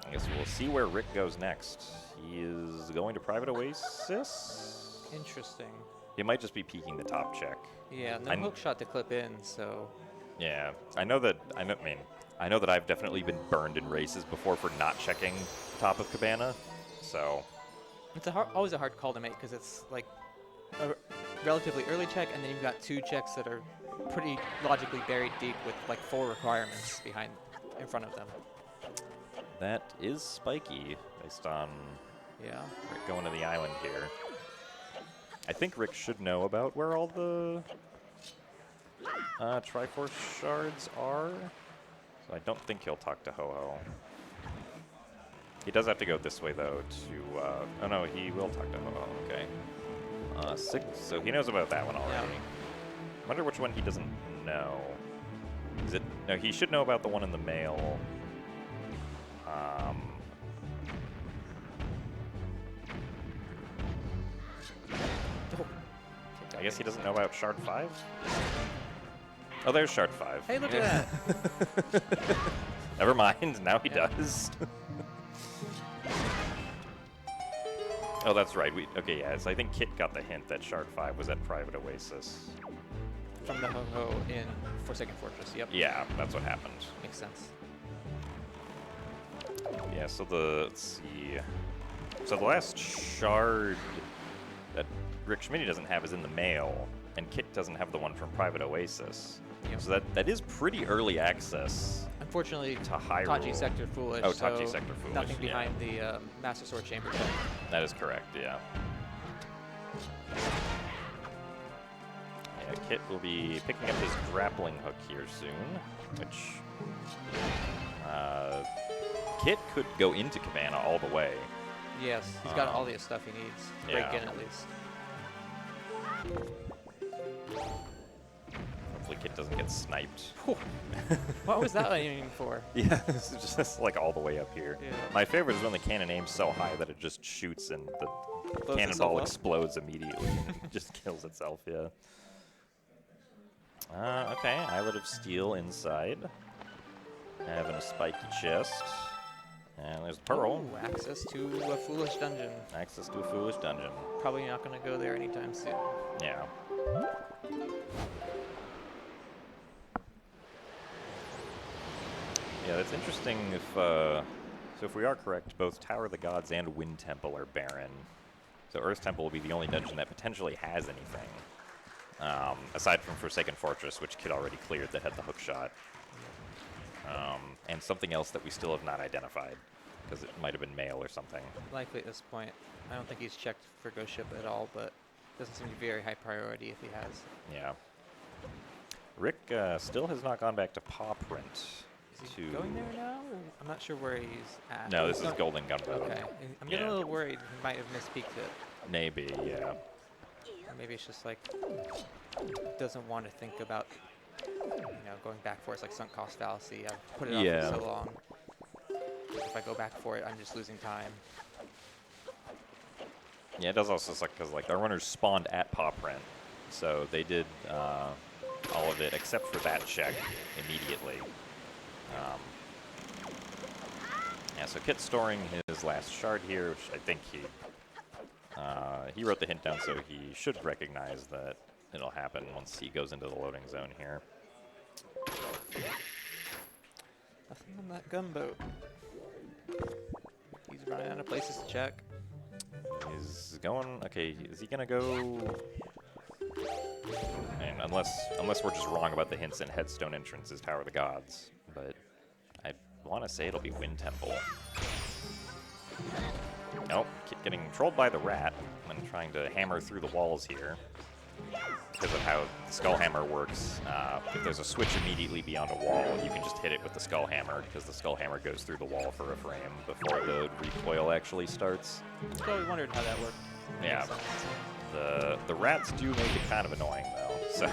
I guess we'll see where Rick goes next. He is going to Private Oasis? Interesting. He might just be peeking the top check. Yeah, no hook shot to clip in, so Yeah, I know that I've definitely been burned in races before for not checking top of Cabana. So, it's always a hard call to make because it's like a relatively early check, and then you've got two checks that are pretty logically buried deep with like 4 requirements in front of them. that is spiky based on Yeah. Rick going to the island here. I think Rick should know about where all the Triforce shards are. So I don't think he'll talk to Ho-Ho. He does have to go this way, though, to... oh, no, he will talk to Ho-Ho. Okay. 6, so he knows about that one already. Yeah. I wonder which one he doesn't know. Is it... No, he should know about the one in the mail. I guess he doesn't know about Shard 5? Oh, there's Shard 5. Hey, look at that. Never mind, now he Yeah. does. Oh, that's right. Okay, yeah, so I think Kit got the hint that Shard 5 was at Private Oasis. From the Ho-Ho in Forsaken Fortress, yep. Yeah, that's what happened. Makes sense. Yeah, so let's see. So the last shard that Rick Schmidty doesn't have is in the mail, and Kit doesn't have the one from Private Oasis. Yep. So that is pretty early access. Unfortunately, To Hyrule. Tachi Sector Foolish. Oh, so Tachi Sector Foolish, Nothing yeah. behind the Master Sword Chamber check. That is correct, yeah. Yeah, Kit will be picking up his grappling hook here soon, which... Kit could go into Cabana all the way. Yes, he's got all the stuff he needs. to yeah. Break in at least. Hopefully Kit doesn't get sniped. What was that aiming for? Yeah, this is just like all the way up here. Yeah. My favorite is when the cannon aims so high that it just shoots and the Blows cannonball itself up? explodes immediately and just kills itself, yeah. Okay, Islet of Steel inside. Having a spiky chest. And there's Pearl. Ooh, access to a foolish dungeon. Access to a foolish dungeon. Probably not going to go there anytime soon. Yeah. Yeah, that's interesting if, so if we are correct, both Tower of the Gods and Wind Temple are barren. So Earth Temple will be the only dungeon that potentially has anything. Aside from Forsaken Fortress, which Kid already cleared that had the hook shot. And something else that we still have not identified, because it might have been mail or something. Likely at this point. I don't think he's checked for Ghost Ship at all, but doesn't seem to be very high priority if he has. Yeah. Rick still has not gone back to Paw Print. Is he going there now? Or I'm not sure where he's at. No, this is Golden Gunboat. Okay. I'm getting a little worried he might have mispeaked it. Maybe, yeah. Or maybe it's just like doesn't want to think about going back for it. It's like sunk cost fallacy. I've put it off for so long. If I go back for it, I'm just losing time. Yeah, it does also suck because like our runners spawned at Paw Print, so they did all of it except for that check immediately. Yeah, so Kit's storing his last shard here, which I think he wrote the hint down, so he should recognize that it'll happen once he goes into the loading zone here. Nothing on that gunboat. He's running out of places to check. He's going. Okay, is he gonna go? And unless we're just wrong about the hints in Headstone entrances, Tower of the Gods, but I want to say it'll be Wind Temple. Nope, getting trolled by the rat and trying to hammer through the walls here. Because of how the Skull Hammer works, if there's a switch immediately beyond a wall, you can just hit it with the Skull Hammer, because the Skull Hammer goes through the wall for a frame before the recoil actually starts. I probably wondered how that worked. Yeah, the rats do make it kind of annoying though. So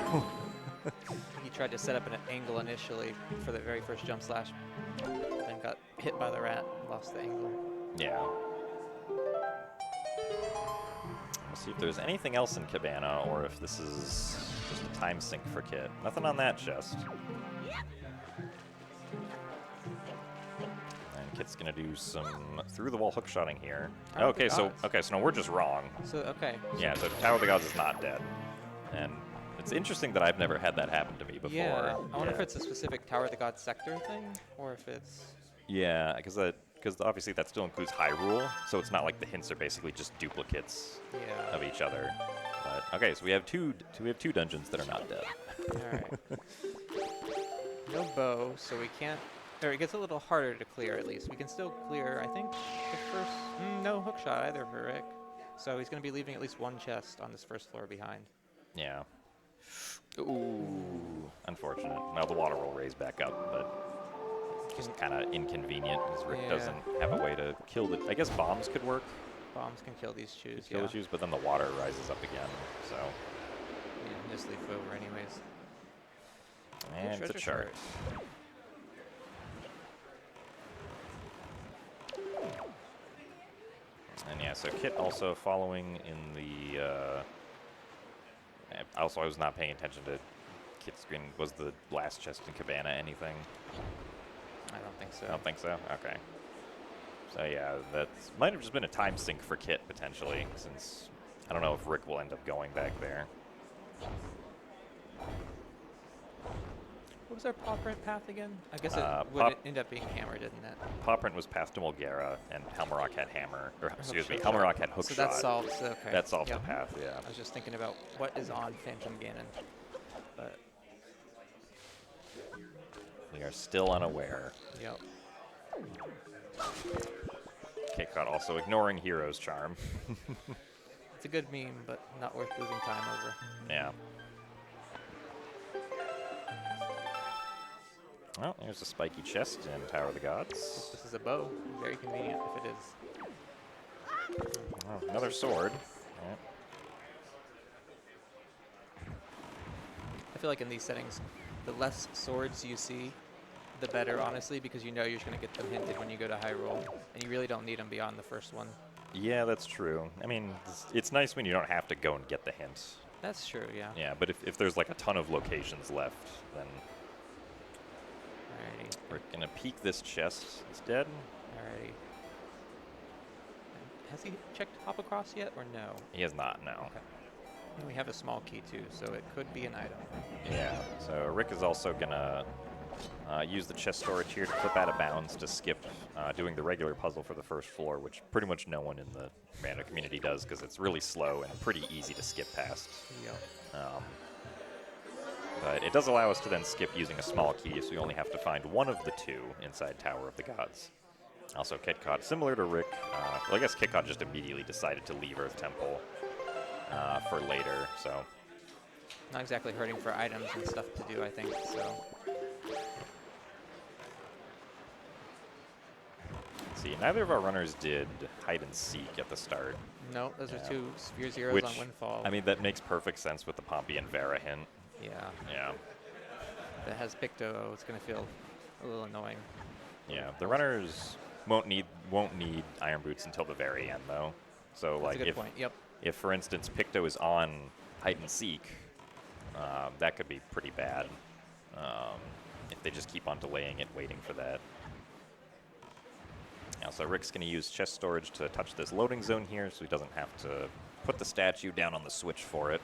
he tried to set up an angle initially for the very first jump slash, then got hit by the rat and lost the angle. yeah. Let's see if there's anything else in Cabana, or if this is just a time sink for Kit. Nothing on that chest. And Kit's gonna do some through-the-wall hookshotting here. Okay, so no, we're just wrong. So Yeah, so Tower of the Gods is not dead, and it's interesting that I've never had that happen to me before. Yeah, I wonder if it's a specific Tower of the Gods sector thing, or if it's. Yeah, because obviously that still includes Hyrule, so it's not like the hints are basically just duplicates of each other. But okay, so we have two dungeons that are not dead. All right. No bow, so we can't. Or it gets a little harder to clear at least. We can still clear, I think, the first. No hook shot either for Rick. So he's going to be leaving at least one chest on this first floor behind. Yeah. Ooh, unfortunate. Now the water will raise back up, but just kind of inconvenient because Rick doesn't have a way to kill the. I guess bombs could work. Bombs can kill these shoes. Kill the shoes, but then the water rises up again. So. Yeah, just leaf over anyways. And it's a chart. And yeah, so Kit also following in the. Also, I was not paying attention to Kit's screen. Was the last chest in Cabana anything? I don't think so. I don't think so? Okay. So yeah, that might have just been a time sink for Kit, potentially, since I don't know if Rick will end up going back there. What was our paw print path again? I guess it would end up being hammer, didn't it? Paw print was path to Mulgara, and Helmarock had hammer. Or, excuse me, Helmarock had hook shot. So that solves, okay. That solves the path, yeah. I was just thinking about what is on Phantom Ganon. But we are still unaware. Yep. Kitcot also ignoring Hero's Charm. It's a good meme, but not worth losing time over. Yeah. Well, there's a spiky chest in Tower of the Gods. This is a bow. Very convenient if it is. Oh, another sword. Right. I feel like in these settings, the less swords you see, the better, honestly, because you know you're just going to get them hinted when you go to high roll, and you really don't need them beyond the first one. Yeah, that's true. I mean, it's nice when you don't have to go and get the hints. That's true, yeah. Yeah, but if there's like a ton of locations left, then Alrighty. we're gonna peek this chest instead. Alrighty. Has he checked hop across yet, or no? He has not, no. Okay. And we have a small key too, so it could be an item. Yeah, so Rick is also gonna use the chest storage here to flip out of bounds to skip doing the regular puzzle for the first floor, which pretty much no one in the random community does because it's really slow and pretty easy to skip past. Yep. But it does allow us to then skip using a small key, so we only have to find one of the two inside Tower of the Gods. Also, Kitcot, similar to Rick, well, I guess Kitcot just immediately decided to leave Earth Temple for later, so. Not exactly hurting for items and stuff to do, I think, so. Let's see, neither of our runners did hide and seek at the start. No, those are two Sphere Zeros Which, on Windfall. I mean, that makes perfect sense with the Pompey and Vera hint. Yeah. Yeah. That has Picto, it's going to feel a little annoying. Yeah, the runners won't need Iron Boots until the very end, though. So, That's like, a good point. Yep. if, for instance, Picto is on hide and seek, that could be pretty bad if they just keep on delaying it, waiting for that. Yeah, so Rick's going to use chest storage to touch this loading zone here, so he doesn't have to put the statue down on the switch for it.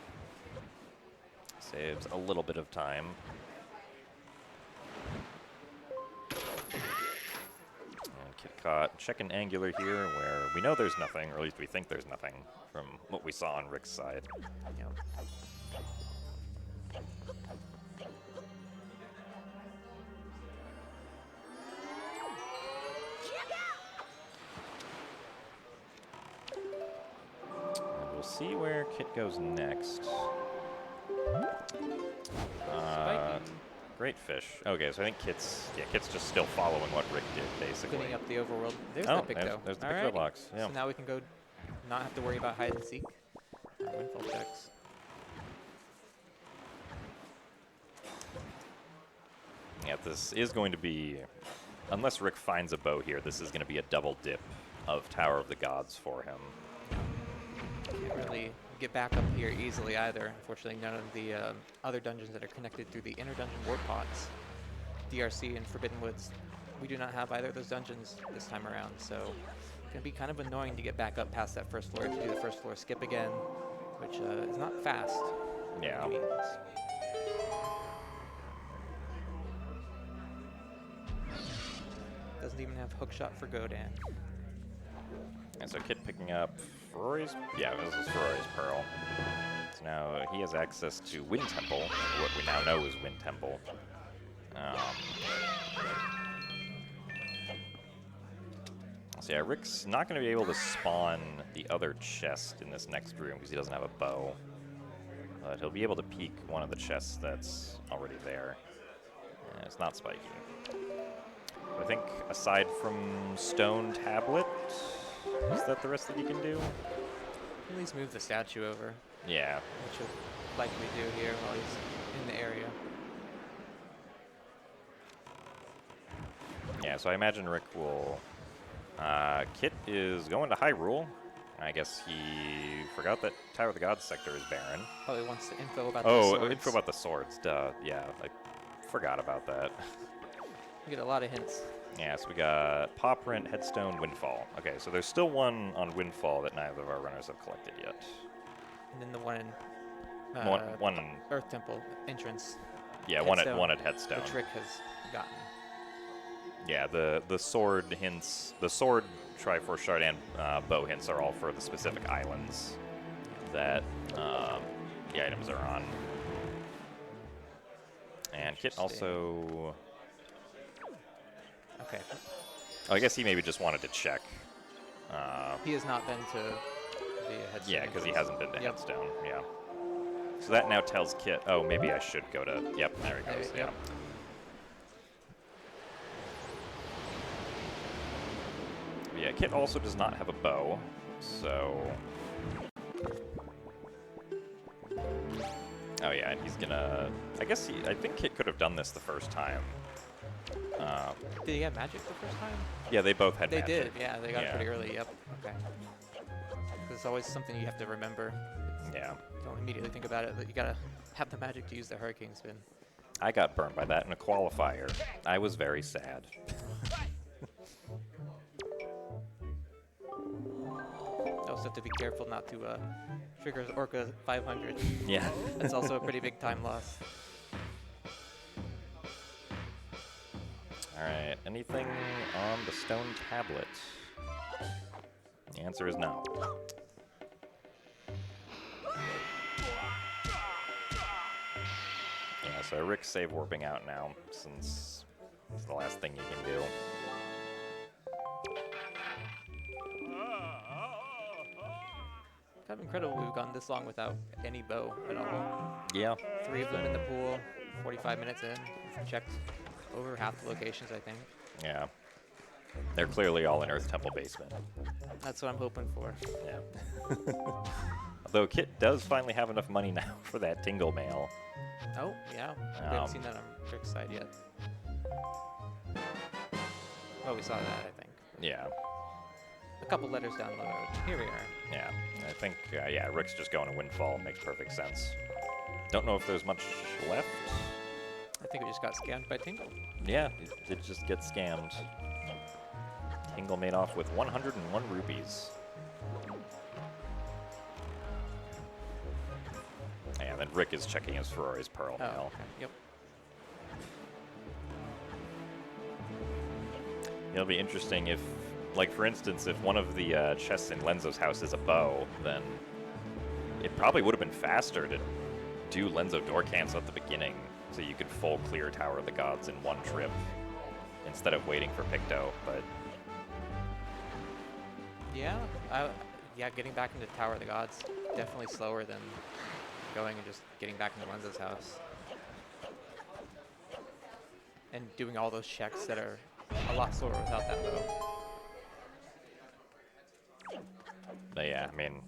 Saves a little bit of time. And Kitcot checking angular here, where we know there's nothing, or at least we think there's nothing from what we saw on Rick's side. Yep. And we'll see where Kit goes next. Great fish. Okay, so I think Kit's just still following what Rick did, basically. Cleaning up the overworld. There's Oh, the Picto. there's the Alrighty. Picto box. Yeah. So now we can go not have to worry about hide and seek. Windfall checks. Yeah, this is going to be, unless Rick finds a bow here, this is going to be a double dip of Tower of the Gods for him. Can't really get back up here easily either. Unfortunately, none of the other dungeons that are connected through the inner dungeon warp pods, DRC and Forbidden Woods, we do not have either of those dungeons this time around, so it's going to be kind of annoying to get back up past that first floor to do the first floor skip again, which is not fast. Yeah. by any means. Doesn't even have hookshot for Godan. And so Kit picking up Ferrari's, yeah, this is Ferrari's Pearl. So now he has access to Wind Temple, what we now know is Wind Temple. So yeah, Rick's not going to be able to spawn the other chest in this next room because he doesn't have a bow. But he'll be able to peek one of the chests that's already there. And it's not spiky. I think aside from Stone Tablet, is that the rest that you can do? At least move the statue over, Yeah. which he'll likely do here while he's in the area. Yeah, so I imagine Rick will... Kit is going to Hyrule. I guess he forgot that Tower of the Gods sector is barren. Probably wants the info about the Oh, swords. info about the swords. Duh. Yeah, I forgot about that. You get a lot of hints. Yeah, so we got Paw Print, Headstone, Windfall. Okay, so there's still one on Windfall that neither of our runners have collected yet. And then the one in One Earth Temple entrance, yeah, Headstone, one at Headstone. which Rick has gotten. Yeah, the sword hints, the sword, Triforce Shard, and bow hints are all for the specific islands that the items are on. And Kit also... Okay. Oh, I guess he maybe just wanted to check. He has not been to the Headstone. Yeah, because he entrance. hasn't been to Yep. Headstone. Yeah. So that now tells Kit, oh, maybe I should go to... Yep, there he goes. Yep. Yeah, Kit also does not have a bow, so... Oh yeah, and he's gonna. I think Kit could have done this the first time. Did he have magic the first time? Yeah, they both had They magic. did, yeah. They got it pretty early, yep. Okay. It's always something you have to remember. Yeah. Don't immediately think about it, but you gotta have the magic to use the hurricane spin. I got burned by that in a qualifier. I was very sad. Also have to be careful not to trigger Orca 500. Yeah. That's also a pretty big time loss. All right. Anything on the stone tablet? The answer is no. Yeah, so Rick's save warping out now, since it's the last thing you can do. Kind of incredible we've gone this long without any bow at all. Yeah. 3 of them in the pool, 45 minutes in. We've checked over half the locations, I think. Yeah. They're clearly all in Earth Temple basement. That's what I'm hoping for. Yeah. Although Kit does finally have enough money now for that Tingle mail. Oh, yeah. We haven't seen that on Rick's side yet. Well, we saw that, I think. Yeah. A couple letters down the road. Here we are. Yeah. I think, yeah, Rick's just going to Windfall. Makes perfect sense. Don't know if there's much left. I think we just got scammed by Tingle. Yeah, it did just get scammed. Tingle made off with 101 rupees. And then Rick is checking his Ferrari's Pearl Oh, mail. okay. Yep. It'll be interesting if, like, for instance, if one of the chests in Lenzo's house is a bow, then it probably would have been faster to do Lenzo door cancel at the beginning, so you could full clear Tower of the Gods in one trip instead of waiting for Picto. But Yeah, yeah, getting back into Tower of the Gods, definitely slower than going and just getting back into Lenzo's house. And doing all those checks that are a lot slower without that bow. but yeah, I mean,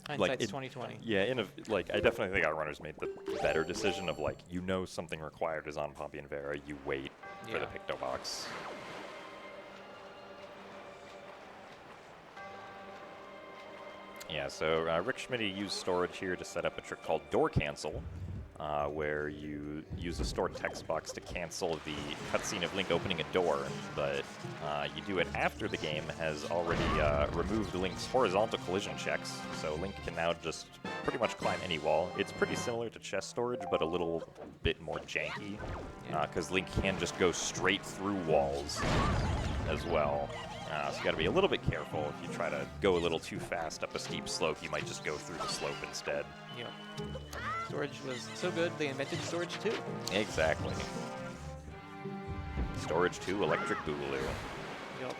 Hindsight's 2020. yeah, I definitely think our runners made the better decision of, like, you know something required is on Pompey and Vera, you wait for the Yeah. Picto box. Yeah, so Rick Schmidty used storage here to set up a trick called Door Cancel, where you use a stored text box to cancel the cutscene of Link opening a door, but you do it after the game has already removed Link's horizontal collision checks, so Link can now just pretty much climb any wall. It's pretty similar to chest storage, but a little bit more janky, because Link can just go straight through walls as well. So you got to be a little bit careful. If you try to go a little too fast up a steep slope, you might just go through the slope instead. Yep. Storage was so good, they invented Storage 2. Exactly. Storage 2 Electric Boogaloo. Yep.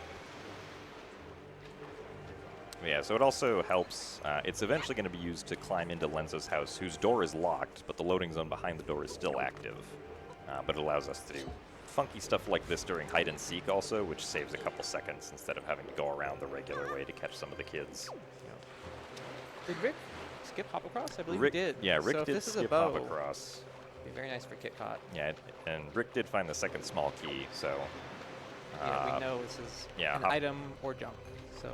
Yeah, so it also helps. It's eventually going to be used to climb into Lenzo's house, whose door is locked, but the loading zone behind the door is still active. But it allows us to do funky stuff like this during hide and seek also, which saves a couple seconds instead of having to go around the regular way to catch some of the kids. Yep. Did Rick skip hop across? I believe Rick, he did. yeah, Rick so if did this is skip a bow, hop across. Be very nice for Kitcot. Yeah, and Rick did find the second small key, so... Yeah, we know this is yeah, an item or junk, so...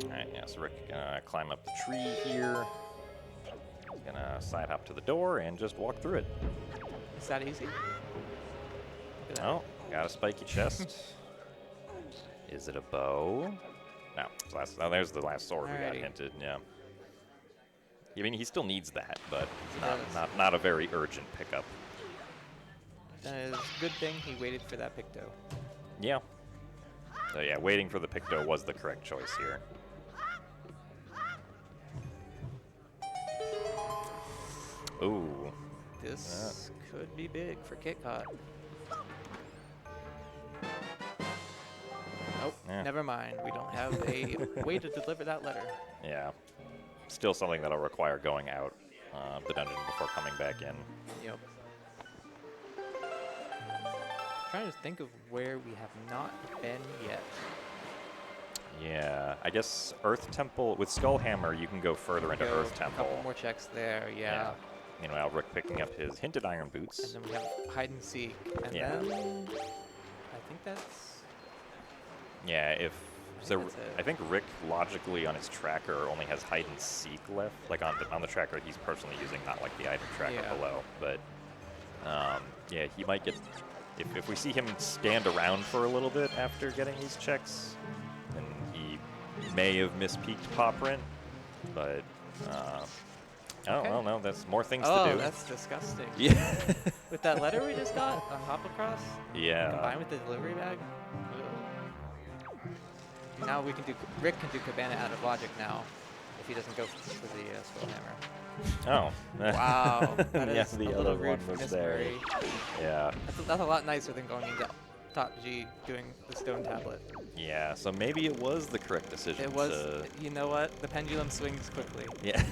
Alright, yeah, so Rick gonna climb up the tree here. He's gonna side hop to the door and just walk through it. Is that easy? Look at that. Oh, got a spiky chest. Is it a bow? No, there's the last sword we got Alrighty. hinted, yeah. I mean, he still needs that, but He does. not a very urgent pickup. Then it is a good thing he waited for that Picto. Yeah. So yeah, waiting for the Picto was the correct choice here. Ooh. This could be big for Kitcot. Nope, Yeah. never mind. We don't have a way to deliver that letter. Yeah. Still something that'll require going out the dungeon before coming back in. Yep. Trying to think of where we have not been yet. Yeah, I guess Earth Temple with Skullhammer, you can go further into Earth A Temple. couple more checks there, yeah. Meanwhile, Rick picking up his hinted iron boots. And then we have hide and seek, and Yeah. then I think that's. Yeah, if so, that's it. I think Rick logically on his tracker only has hide and seek left. Like on the tracker, he's personally using, not like the item tracker Yeah. below. But yeah, he might get if we see him stand around for a little bit after getting these checks, then he may have mispeaked Paw Print. But oh well, no, that's more things to do. Oh, that's disgusting. Yeah. With that letter we just got on Hop Across, Yeah. combined with the delivery bag. Ugh. Now we can do. Rick can do Cabana out of logic now, if he doesn't go for the Skullhammer. Oh. Wow, that Yeah, is the a other little one rude from was Miss there. Murray. Yeah. That's a lot nicer than going into top G doing the stone tablet. Yeah. So maybe it was the correct decision. It was. You know what? The pendulum swings quickly. Yeah.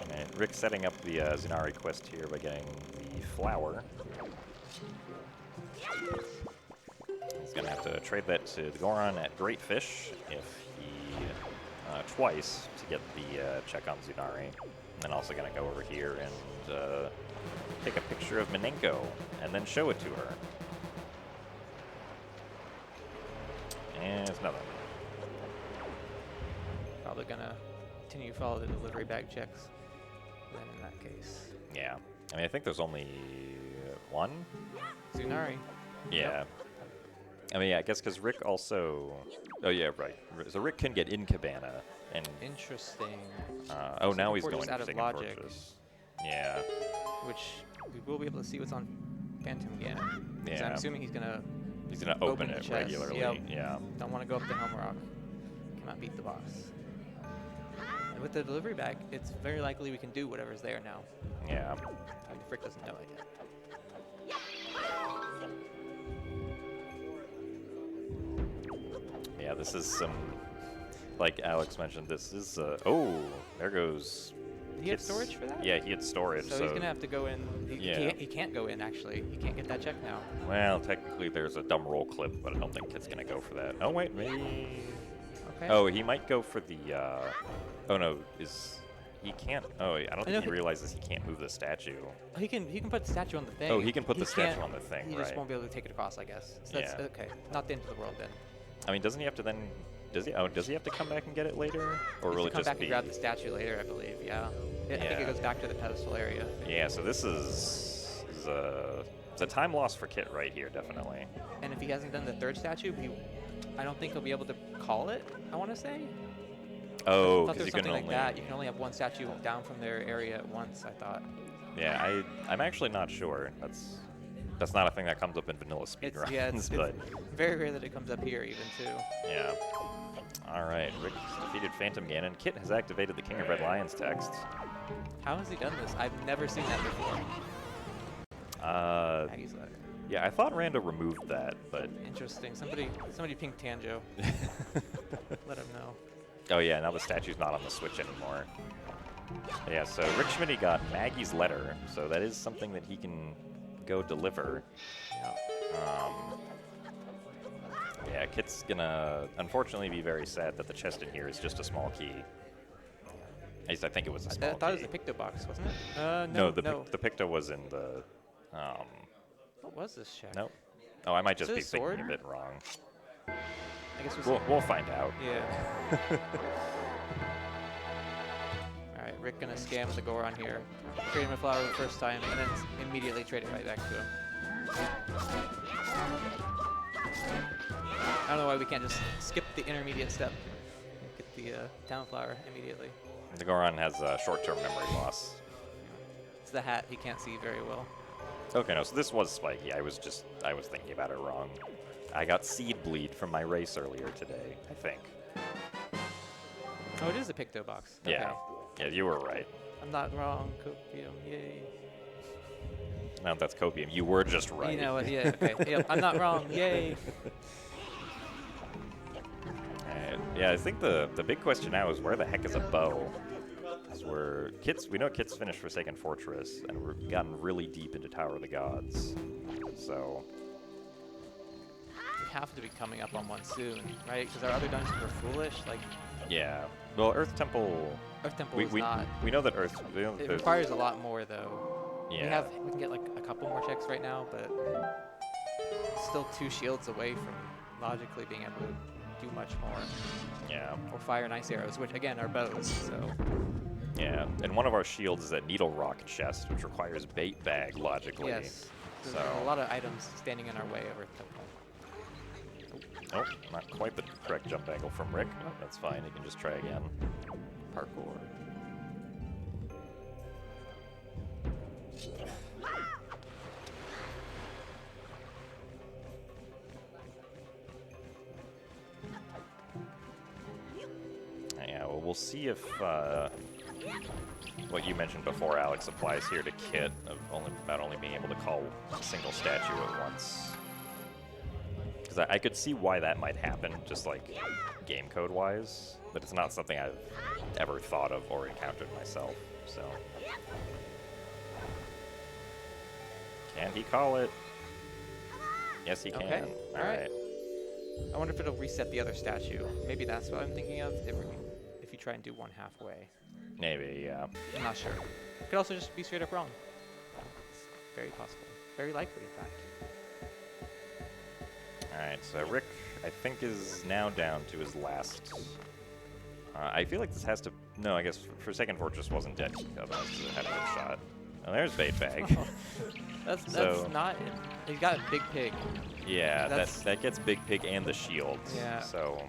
Alright, Rick setting up the Zenari quest here by getting the flower. He's gonna have to trade that to the Goron at Great Fish if he twice to get the check on Zenari. And then also gonna go over here and take a picture of Minenko and then show it to her. And it's nothing. Probably gonna continue to follow the delivery bag checks. Then in that case, Yeah. I mean, I think there's only one. Tsunari. Yeah. I mean, yeah, I guess because Rick also. Oh yeah, right. So Rick can get in Cabana, and Interesting. oh, now Second he's Fortress going to out of Second logic. Fortress. Yeah. Which we will be able to see what's on Phantom Ganon. 'Cause Yeah. I'm assuming he's gonna. He's gonna open the it chest. regularly. Yep. Yeah. Don't want to go up to Helm Rock. Cannot beat the boss. And with the delivery bag, it's very likely we can do whatever's there now. Yeah. Rick doesn't know it yet. Yeah. This is some. Like Alex mentioned, this is. Oh, there goes. Did he have Kit's- storage for that? Yeah, he had storage. So he's gonna have to go in. Yeah. He can't go in actually. He can't get that check now. Well, technically there's a dumb roll clip, but I don't think Kit's gonna go for that. Oh wait, maybe. Okay. Oh, he might go for the. Oh no, he can't? Oh, I don't I think know he he- realizes he can't move the statue. He can put the statue on the thing. Oh, he can put the statue can't- on the thing, He just right. won't be able to take it across, I guess. So that's Yeah. okay. Not the end of the world then. I mean, doesn't he have to then? Does he? Oh, does he have to come back and get it later, or He will has it to come just back be? and grab the statue later, I believe. Yeah. I think Yeah. it goes back to the pedestal area. Yeah. So this is it's a time loss for Kit right here, definitely. And if he hasn't done the third statue, I don't think he'll be able to call it. I want to say. Oh, I thought because there was you can something only. like that. You can only have one statue down from their area at once. I thought. Yeah, I'm actually not sure. That's not a thing that comes up in vanilla speedruns, It's but very rare that it comes up here even too. yeah. All right, Rick defeated Phantom Ganon. Kit has activated the King of Red Lions text. How has he done this? I've never seen that before. Maggie's letter. Yeah, I thought Rando removed that, but Interesting. Somebody ping Tanjo. Let him know. oh yeah, now the statue's not on the Switch anymore. Yeah, so Rick Schmidty got Maggie's letter, so that is something that he can go deliver. Yeah. Yeah, Kit's gonna unfortunately be very sad that the chest in here is just a small key. At least I think it was a small I thought key. it was the Picto box, wasn't it? No, no. the Picto was in the. What was this check? Nope. Oh, I might just Is be it a sword? thinking of it wrong. I guess we'll see. We'll find out. Yeah. Alright, Rick gonna scam the Goron here. Trade him a flower the first time, and then immediately trade it right back to him. I don't know why we can't just skip the intermediate step and get the town flower immediately. The Goron has short-term memory loss. It's the hat, he can't see very well. Okay, no, so this was spiky. I was thinking about it wrong. I got seed bleed from my race earlier today, I think. Oh, it is a Picto box. Yeah. Okay. Yeah, you were right. I'm not wrong, Copium, yay. No, that's copium. You were just right. You know what, yeah, okay. Yep, I'm not wrong, yay. And, yeah, I think the big question now is where the heck is a bow? Because we know Kit's finished Forsaken Fortress, and we've gotten really deep into Tower of the Gods. So have to be coming up on one soon, right? Because our other dungeons were foolish. Like, Yeah. Well, Earth Temple. Earth Temple is not. We know that Earth. It requires a lot more, though. Yeah. We can get like a couple more checks right now, but still 2 shields away from logically being able to do much more. Yeah. Or fire nice arrows, which again are bows. So. Yeah. And one of our shields is a needle rock chest, which requires bait bag logically. Yes. There's So. a lot of items standing in our way of Earth Temple. Oh, not quite the correct jump angle from Rick. Oh, that's fine. He can just try again. Parkour. Yeah, well, we'll see if what you mentioned before, Alex, applies here to Kit, of only being able to call a single statue at once. Because I could see why that might happen, just like game code wise, but it's not something I've ever thought of or encountered myself. So, can he call it? Yes, he can. Okay. All right. I wonder if it'll reset the other statue. Maybe that's what I'm thinking of. If you try and do one halfway. Maybe, yeah. I'm not sure. It could also just be straight up wrong. It's very possible. Very likely, in fact. Alright, so Rick, I think, is now down to his last. I feel like this has to. No, I guess Forsaken Fortress wasn't dead, otherwise it had a good shot. Oh, there's Bait Bag. That's So- not it. He's got a big pig. Yeah, That's- that gets Big Pig and the shields. Yeah. So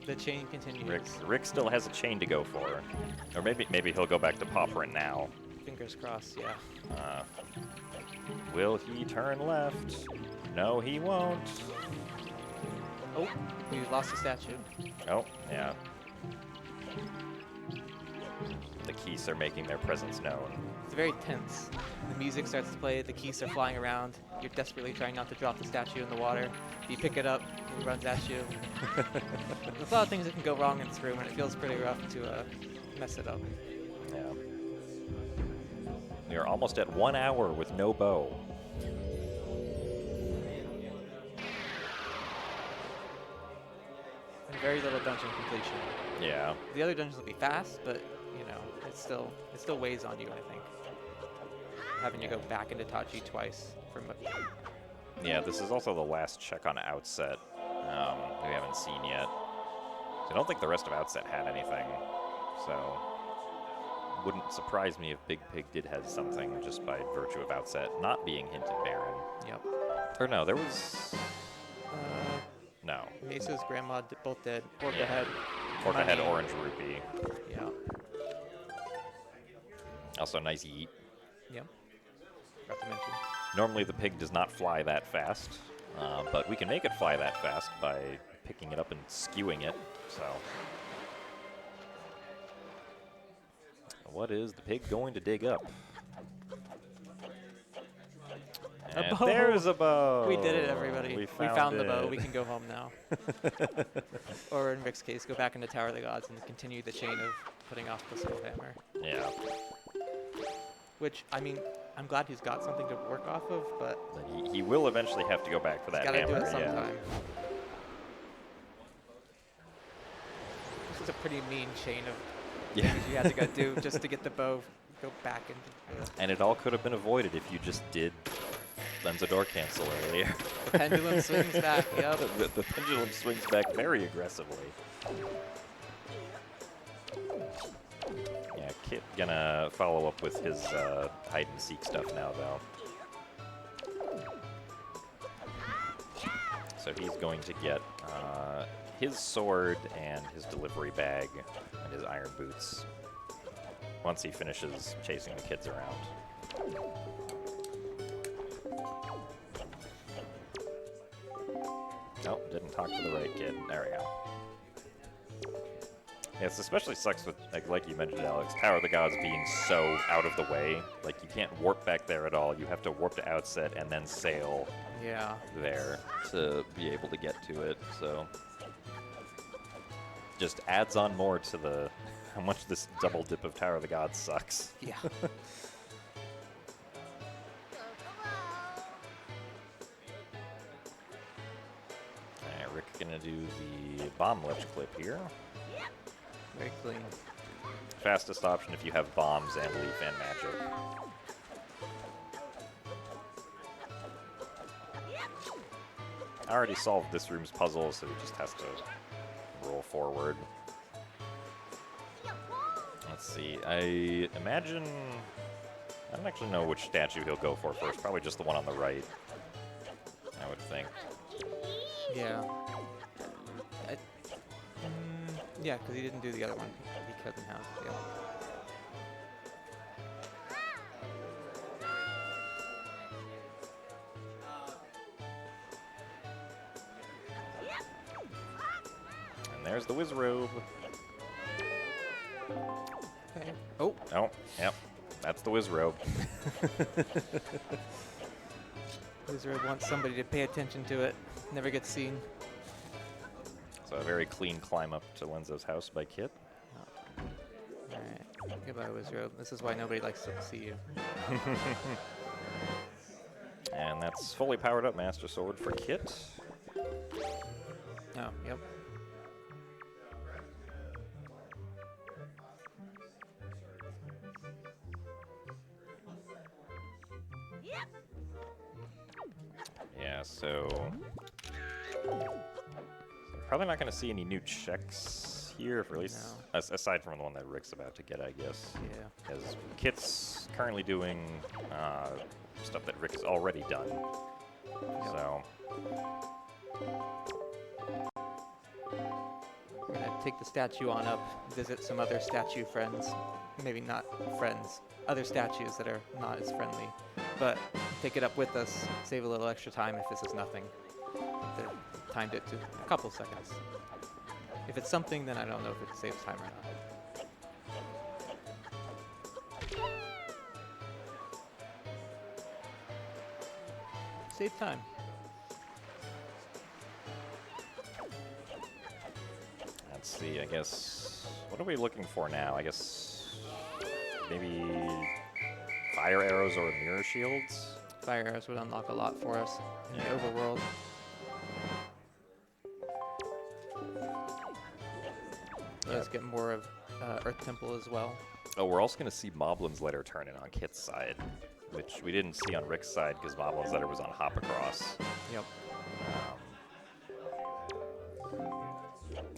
The chain continues. Rick still has a chain to go for. Or maybe he'll go back to Popprint now. Fingers crossed, yeah. Will he turn left? No, he won't. Oh, we lost the statue. Oh, yeah. The Keys are making their presence known. It's very tense. The music starts to play, the keys are flying around. You're desperately trying not to drop the statue in the water. You pick it up, it runs at you. There's a lot of things that can go wrong in this room, and it feels pretty rough to mess it up. Yeah. We are almost at 1 hour with no bow. And very little dungeon completion. Yeah. The other dungeons will be fast, but you know, it still weighs on you, I think. Having to go back into Tachi twice from Yeah, this is also the last check on Outset we haven't seen yet. I don't think the rest of Outset had anything, so wouldn't surprise me if Big Pig did have something just by virtue of Outset not being hinted Baron. Yep. Or no, there was... No. Mesa's grandma both dead. Orca Yeah. head. Orca had Money. Orange Rupee. Yeah. Also nice yeet. Yep. Forgot to mention. Normally the pig does not fly that fast, but we can make it fly that fast by picking it up and skewing it, so. What is the pig going to dig up? And bow. there's a bow. We did it, everybody. We We found the bow. it. We can go home now. Or in Rick's case, go back into Tower of the Gods and continue the chain of putting off the Soul Hammer. Yeah. Which, I mean, I'm glad he's got something to work off of, but But he will eventually have to go back for that gotta hammer. do it yeah. sometime. This is a pretty mean chain of Yeah. things you had to go do just to get the bow, go back into And it all could have been avoided if you just did Lenzador cancel earlier. the pendulum swings back. Yep. The pendulum swings back very aggressively. Yeah, Kit gonna follow up with his hide and seek stuff now, though. So he's going to get his sword and his delivery bag and his iron boots once he finishes chasing the kids around. Nope, didn't talk to the right kid. There we go. Yeah, it especially sucks with, like you mentioned, Alex, Tower of the Gods being so out of the way. Like, you can't warp back there at all. You have to warp to Outset and then sail Yeah. there to be able to get to it. So, just adds on more to the how much this double dip of Tower of the Gods sucks. Yeah. do the bomb ledge clip here. Very clean. Fastest option if you have bombs and leaf and magic. I already solved this room's puzzle, so he just has to roll forward. Let's see. I imagine... I don't actually know which statue he'll go for first. Probably just the one on the right, I would think. Yeah. Yeah, because he didn't do the other one. He couldn't have. Yeah. And there's the Wizrobe. Okay. Oh. Oh, yep. That's the Wizrobe. Wizard wants somebody to pay attention to it. Never gets seen. So a very clean climb up to Lenzo's house by Kit. Alright. Goodbye, Wizard. This is why nobody likes to see you. And that's fully powered up Master Sword for Kit. Oh, yep. Yeah, so probably not going to see any new checks here, for at least aside from the one that Rick's about to get, I guess. Yeah. Because Kit's currently doing stuff that Rick has already done. Yep. So We're going to take the statue on up, visit some other statue friends. Maybe not friends, other statues that are not as friendly. But take it up with us, save a little extra time if this is nothing. They timed it to a couple seconds. If it's something, then I don't know if it saves time or not. Save time. let's see, I guess, what are we looking for now? I guess maybe fire arrows or mirror shields? Fire arrows would unlock a lot for us in the overworld. Let's get more of Earth Temple as well. Oh, we're also going to see Moblin's Letter turn in on Kit's side, which we didn't see on Rick's side because Moblin's Letter was on Hop Across. Yep.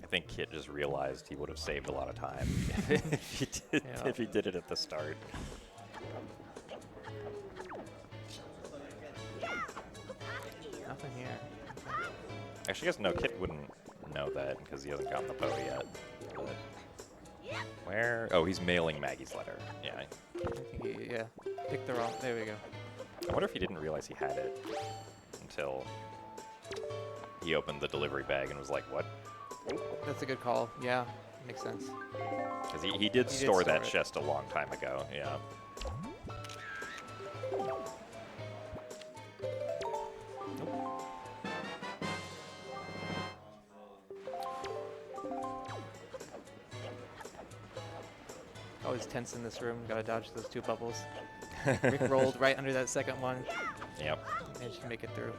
I think Kit just realized he would have saved a lot of time if he did it at the start. Nothing here. Actually, I guess no, Kit wouldn't know that because he hasn't gotten the bow yet. But where? Oh, he's mailing Maggie's letter. Yeah. Yeah. Pick the wrong. There we go. I wonder if he didn't realize he had it until he opened the delivery bag and was like, what? That's a good call. Yeah, makes sense. Because he did store that chest a long time ago. Yeah. Always tense in this room. Gotta dodge those two bubbles. Rick rolled right under that second one. Yep. Managed to make it through.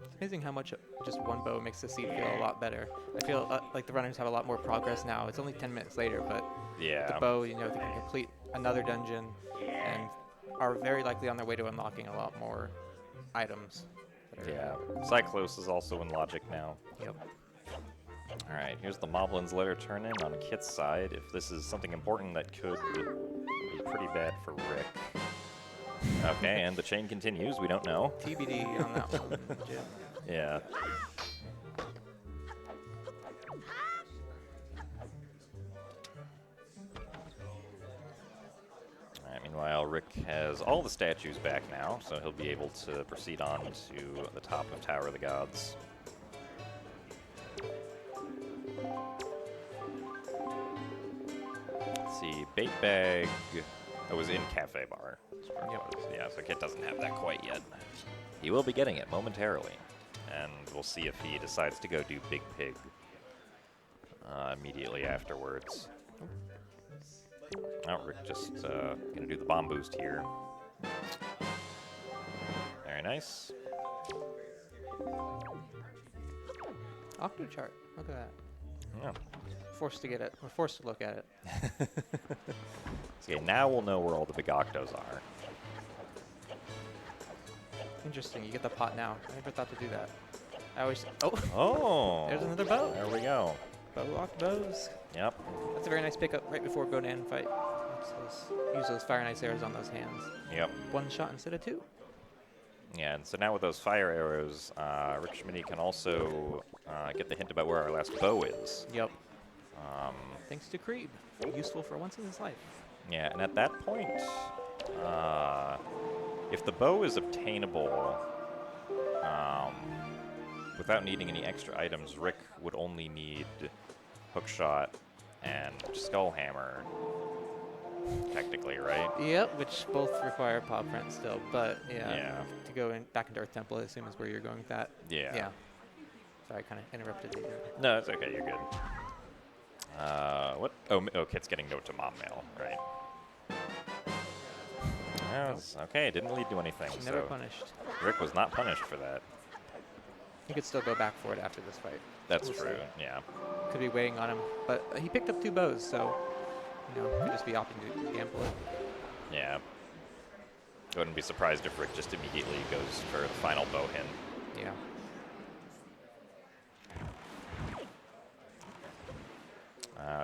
It's amazing how much just one bow makes the seat feel a lot better. I feel like the runners have a lot more progress now. It's only 10 minutes later, but the bow, you know, they can complete another dungeon and are very likely on their way to unlocking a lot more items. Yeah. Cyclos is also in logic now. Yep. All right, here's the Moblin's Letter turn in on Kit's side. If this is something important, that could be pretty bad for Rick. Okay, and the chain continues. We don't know. TBD on that one, Jim. Yeah. Meanwhile, Rick has all the statues back now, so he'll be able to proceed on to the top of Tower of the Gods. Let's see, Bait Bag was in Cafe Bar. Yep. Yeah, so Kit doesn't have that quite yet. He will be getting it momentarily, and we'll see if he decides to go do Big Pig immediately afterwards. Oh, Rick just gonna do the bomb boost here. Very nice. Octochart. Look at that. Yeah. Forced to get it. We're forced to look at it. Okay, now we'll know where all the big octos are. Interesting. You get the pot now. I never thought to do that. I always. Oh. Oh. There's another bow. There we go. Bow lock bows. Yep. That's a very nice pickup right before go to end fight. Use those fire and ice arrows on those hands. Yep. One shot instead of two. Yeah, and so now with those fire arrows, Rick Schmidty can also get the hint about where our last bow is. Yep. Thanks to Creed. Useful for once in his life. Yeah, and at that point, if the bow is obtainable without needing any extra items, Rick would only need hookshot and skullhammer, technically, right? Yep, which both require paw print still, but Yeah. to go back into Earth Temple, I assume is where you're going with that. Yeah. Yeah. Sorry, I kind of interrupted you. No, it's okay. You're good. What? Oh, Kit's getting note to mom mail, right? Okay, didn't really do anything. Never So punished. Rick was not punished for that. You could still go back for it after this fight. That's We'll true. see. Yeah. Could be waiting on him, but he picked up 2 bows, so could just be opting to gamble it. Yeah. I wouldn't be surprised if Rick just immediately goes for the final bow hint. Yeah.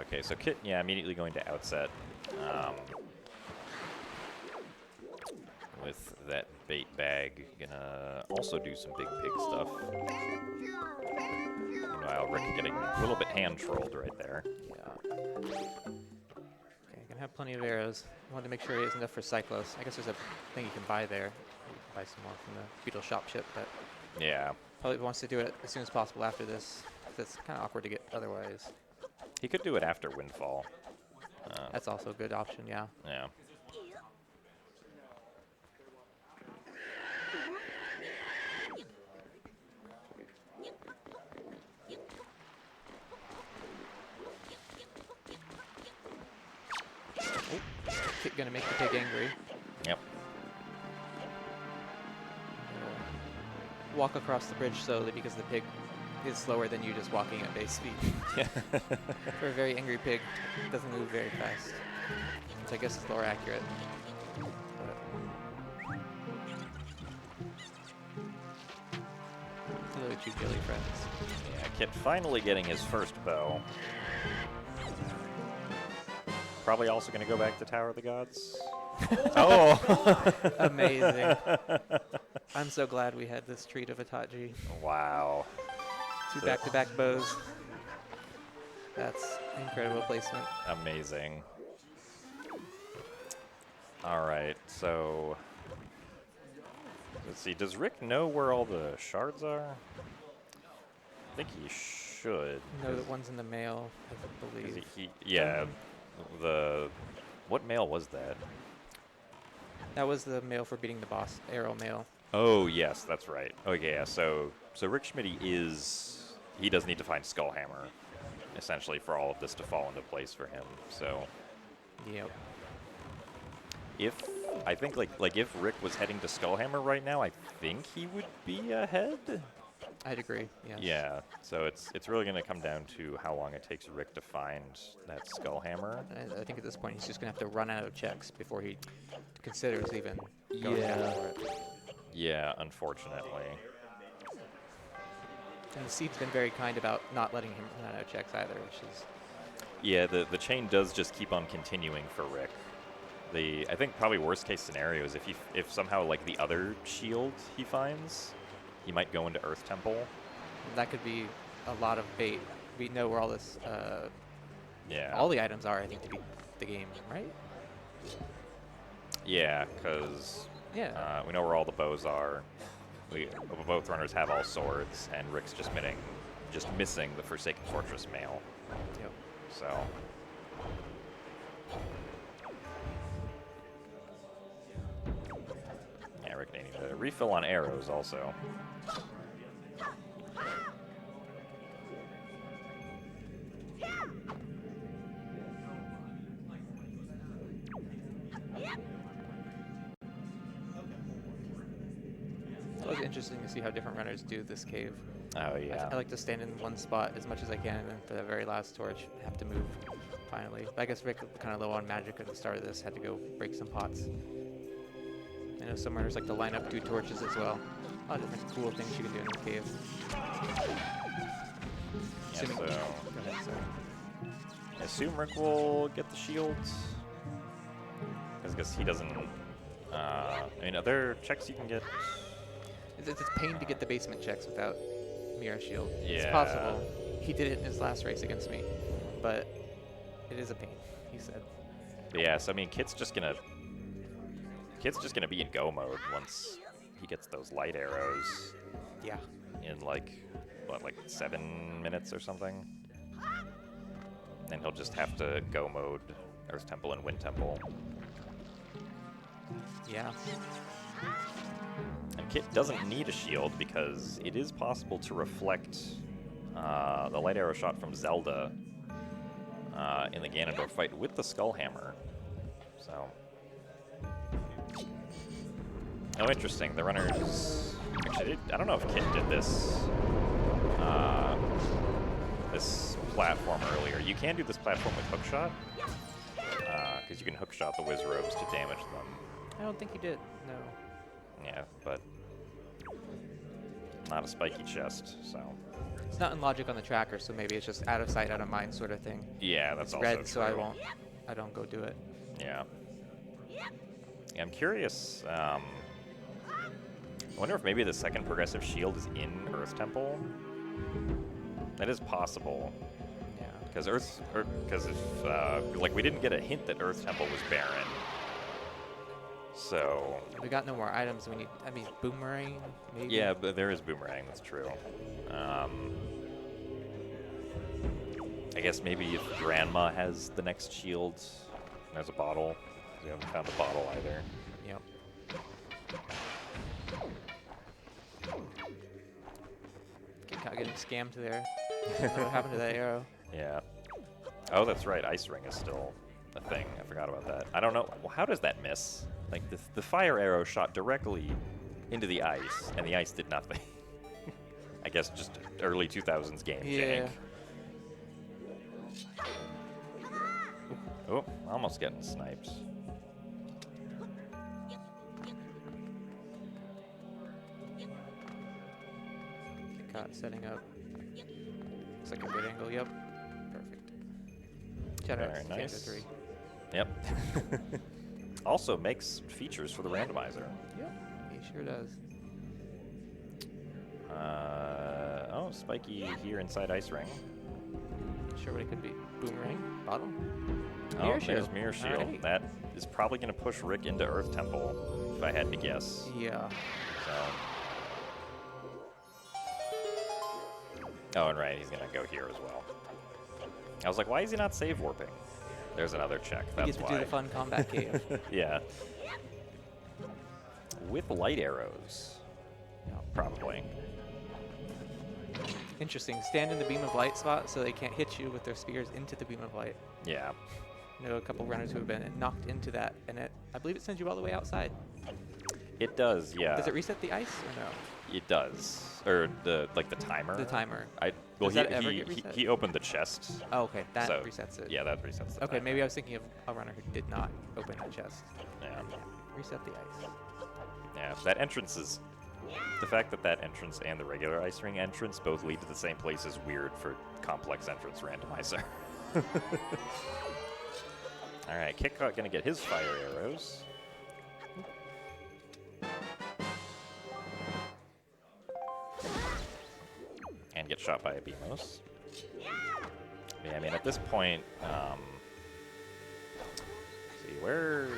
Okay, so Kit, yeah, immediately going to outset with that bait bag. Gonna also do some big pig stuff. Meanwhile, Rick getting a little bit hand trolled right there. Yeah. Okay, gonna have plenty of arrows. Wanted to make sure he has enough for Cyclos. I guess there's a thing you can buy there. You can buy some more from the Beetle shop ship, but Yeah. probably wants to do it as soon as possible after this. It's kind of awkward to get otherwise. He could do it after Windfall. That's also a good option, yeah. Yeah. Kit gonna make the pig angry. Yep. Walk across the bridge slowly because the pig is slower than you just walking at base speed. For a very angry pig, it doesn't move very fast. Which I guess is more accurate. Hello, two jelly friends. Yeah, Kit finally getting his first bow. Probably also going to go back to Tower of the Gods. Oh! Amazing. I'm so glad we had this treat of Itachi. Wow. 2 back-to-back bows. That's incredible placement. Amazing. All right, so let's see. Does Rick know where all the shards are? I think he should. No, that one's in the mail, I 'cause believe. yeah. What mail was that? That was the mail for beating the boss, arrow mail. Oh yes, that's right. Okay, yeah. So Rick Schmidty he does need to find Skullhammer, essentially, for all of this to fall into place for him. So Yep. I think like if Rick was heading to Skullhammer right now, I think he would be ahead. I'd agree, yes. Yeah. So it's really going to come down to how long it takes Rick to find that Skullhammer. I think at this point he's just going to have to run out of checks before he considers even going down for it. Yeah, unfortunately. And the Seed's been very kind about not letting him run out of checks either, which is... Yeah, the chain does just keep on continuing for Rick. I think probably worst case scenario is if somehow like the other shield he finds, he might go into Earth Temple. That could be a lot of bait. We know where all this, Yeah. all the items are, I think, to beat the game, right? Yeah, because Yeah. we know where all the bows are. Both runners have all swords, and Rick's just missing the Forsaken Fortress mail. Yep. So. Yeah, Rick needing a refill on arrows also. always interesting to see how different runners do this cave. Oh, yeah. I like to stand in one spot as much as I can, and then for the very last torch, have to move finally. But I guess Rick kind of low on magic at the start of this, had to go break some pots. I know some runners like to line up 2 torches as well. A lot of different cool things you can do in the cave. Yeah, so Go ahead, sorry. I assume Rick will get the shields. Because he doesn't... I mean, other checks you can get... It's a pain to get the basement checks without Mirror Shield. Yeah. It's possible. He did it in his last race against me, but it is a pain, he said. But yeah, so I mean, Kit's just gonna be in go mode once he gets those light arrows Yeah. in like 7 minutes or something. Then he'll just have to go mode Earth Temple and Wind Temple. Yeah. And Kit doesn't need a shield because it is possible to reflect the light arrow shot from Zelda in the Ganondorf fight with the Skull Hammer. So, oh, interesting. The runners actually I don't know if Kit did this this platform earlier. You can do this platform with hookshot because you can hookshot the Wiz Robes to damage them. I don't think he did, no. Yeah, but not a spiky chest, so. It's not in logic on the tracker, so maybe it's just out of sight, out of mind sort of thing. Yeah, that's It's also red, true. so I don't go do it. Yeah. Yeah, I'm curious. I wonder if maybe the second progressive shield is in Earth Temple. That is possible. Yeah. Because if like we didn't get a hint that Earth Temple was barren. So. We got no more items. We need, I mean, boomerang, maybe? Yeah, but there is boomerang. That's true. I guess maybe if Grandma has the next shield, there's a bottle. We haven't found a bottle either. Yep. Kitcot getting scammed there. What happened to that arrow? Yeah. Oh, that's right. Ice Ring is still a thing. I forgot about that. I don't know. Well, how does that miss? Like, the fire arrow shot directly into the ice, and the ice did nothing. I guess just early 2000s game jank. Oh, almost getting sniped. Kitcot setting up. Looks like a good angle. Yep. Perfect. Very nice. Yep. Also makes features for the randomizer. Yep, he sure does. Oh, spiky here inside Ice Ring. Not sure what it could be. Boomerang? Bottle? Oh, there's Mirror Shield. Right. That is probably going to push Rick into Earth Temple, if I had to guess. Yeah. So. Oh, and right, he's going to go here as well. I was like, why is he not save warping? There's another check. That's why. You get to do the fun combat cave. Yeah. With light arrows. Yeah, probably. Interesting. Stand in the beam of light spot so they can't hit you with their spears into the beam of light. Yeah. I know a couple runners who have been knocked into that, and I believe it sends you all the way outside. It does, yeah. Does it reset the ice or no? It does. Or the timer. The timer. Well, does that ever get reset? He opened the chest. Oh, okay. That so, resets it. Yeah, that resets the Okay, timer. maybe I was thinking of a runner who did not open that chest. Yeah. Reset the ice. Yeah, that entrance is... The fact that that entrance and the regular Ice Ring entrance both lead to the same place is weird for complex entrance randomizer. Alright, Kitcot gonna get his fire arrows. And get shot by a Beamos. Yeah, I mean, at this point, see, where...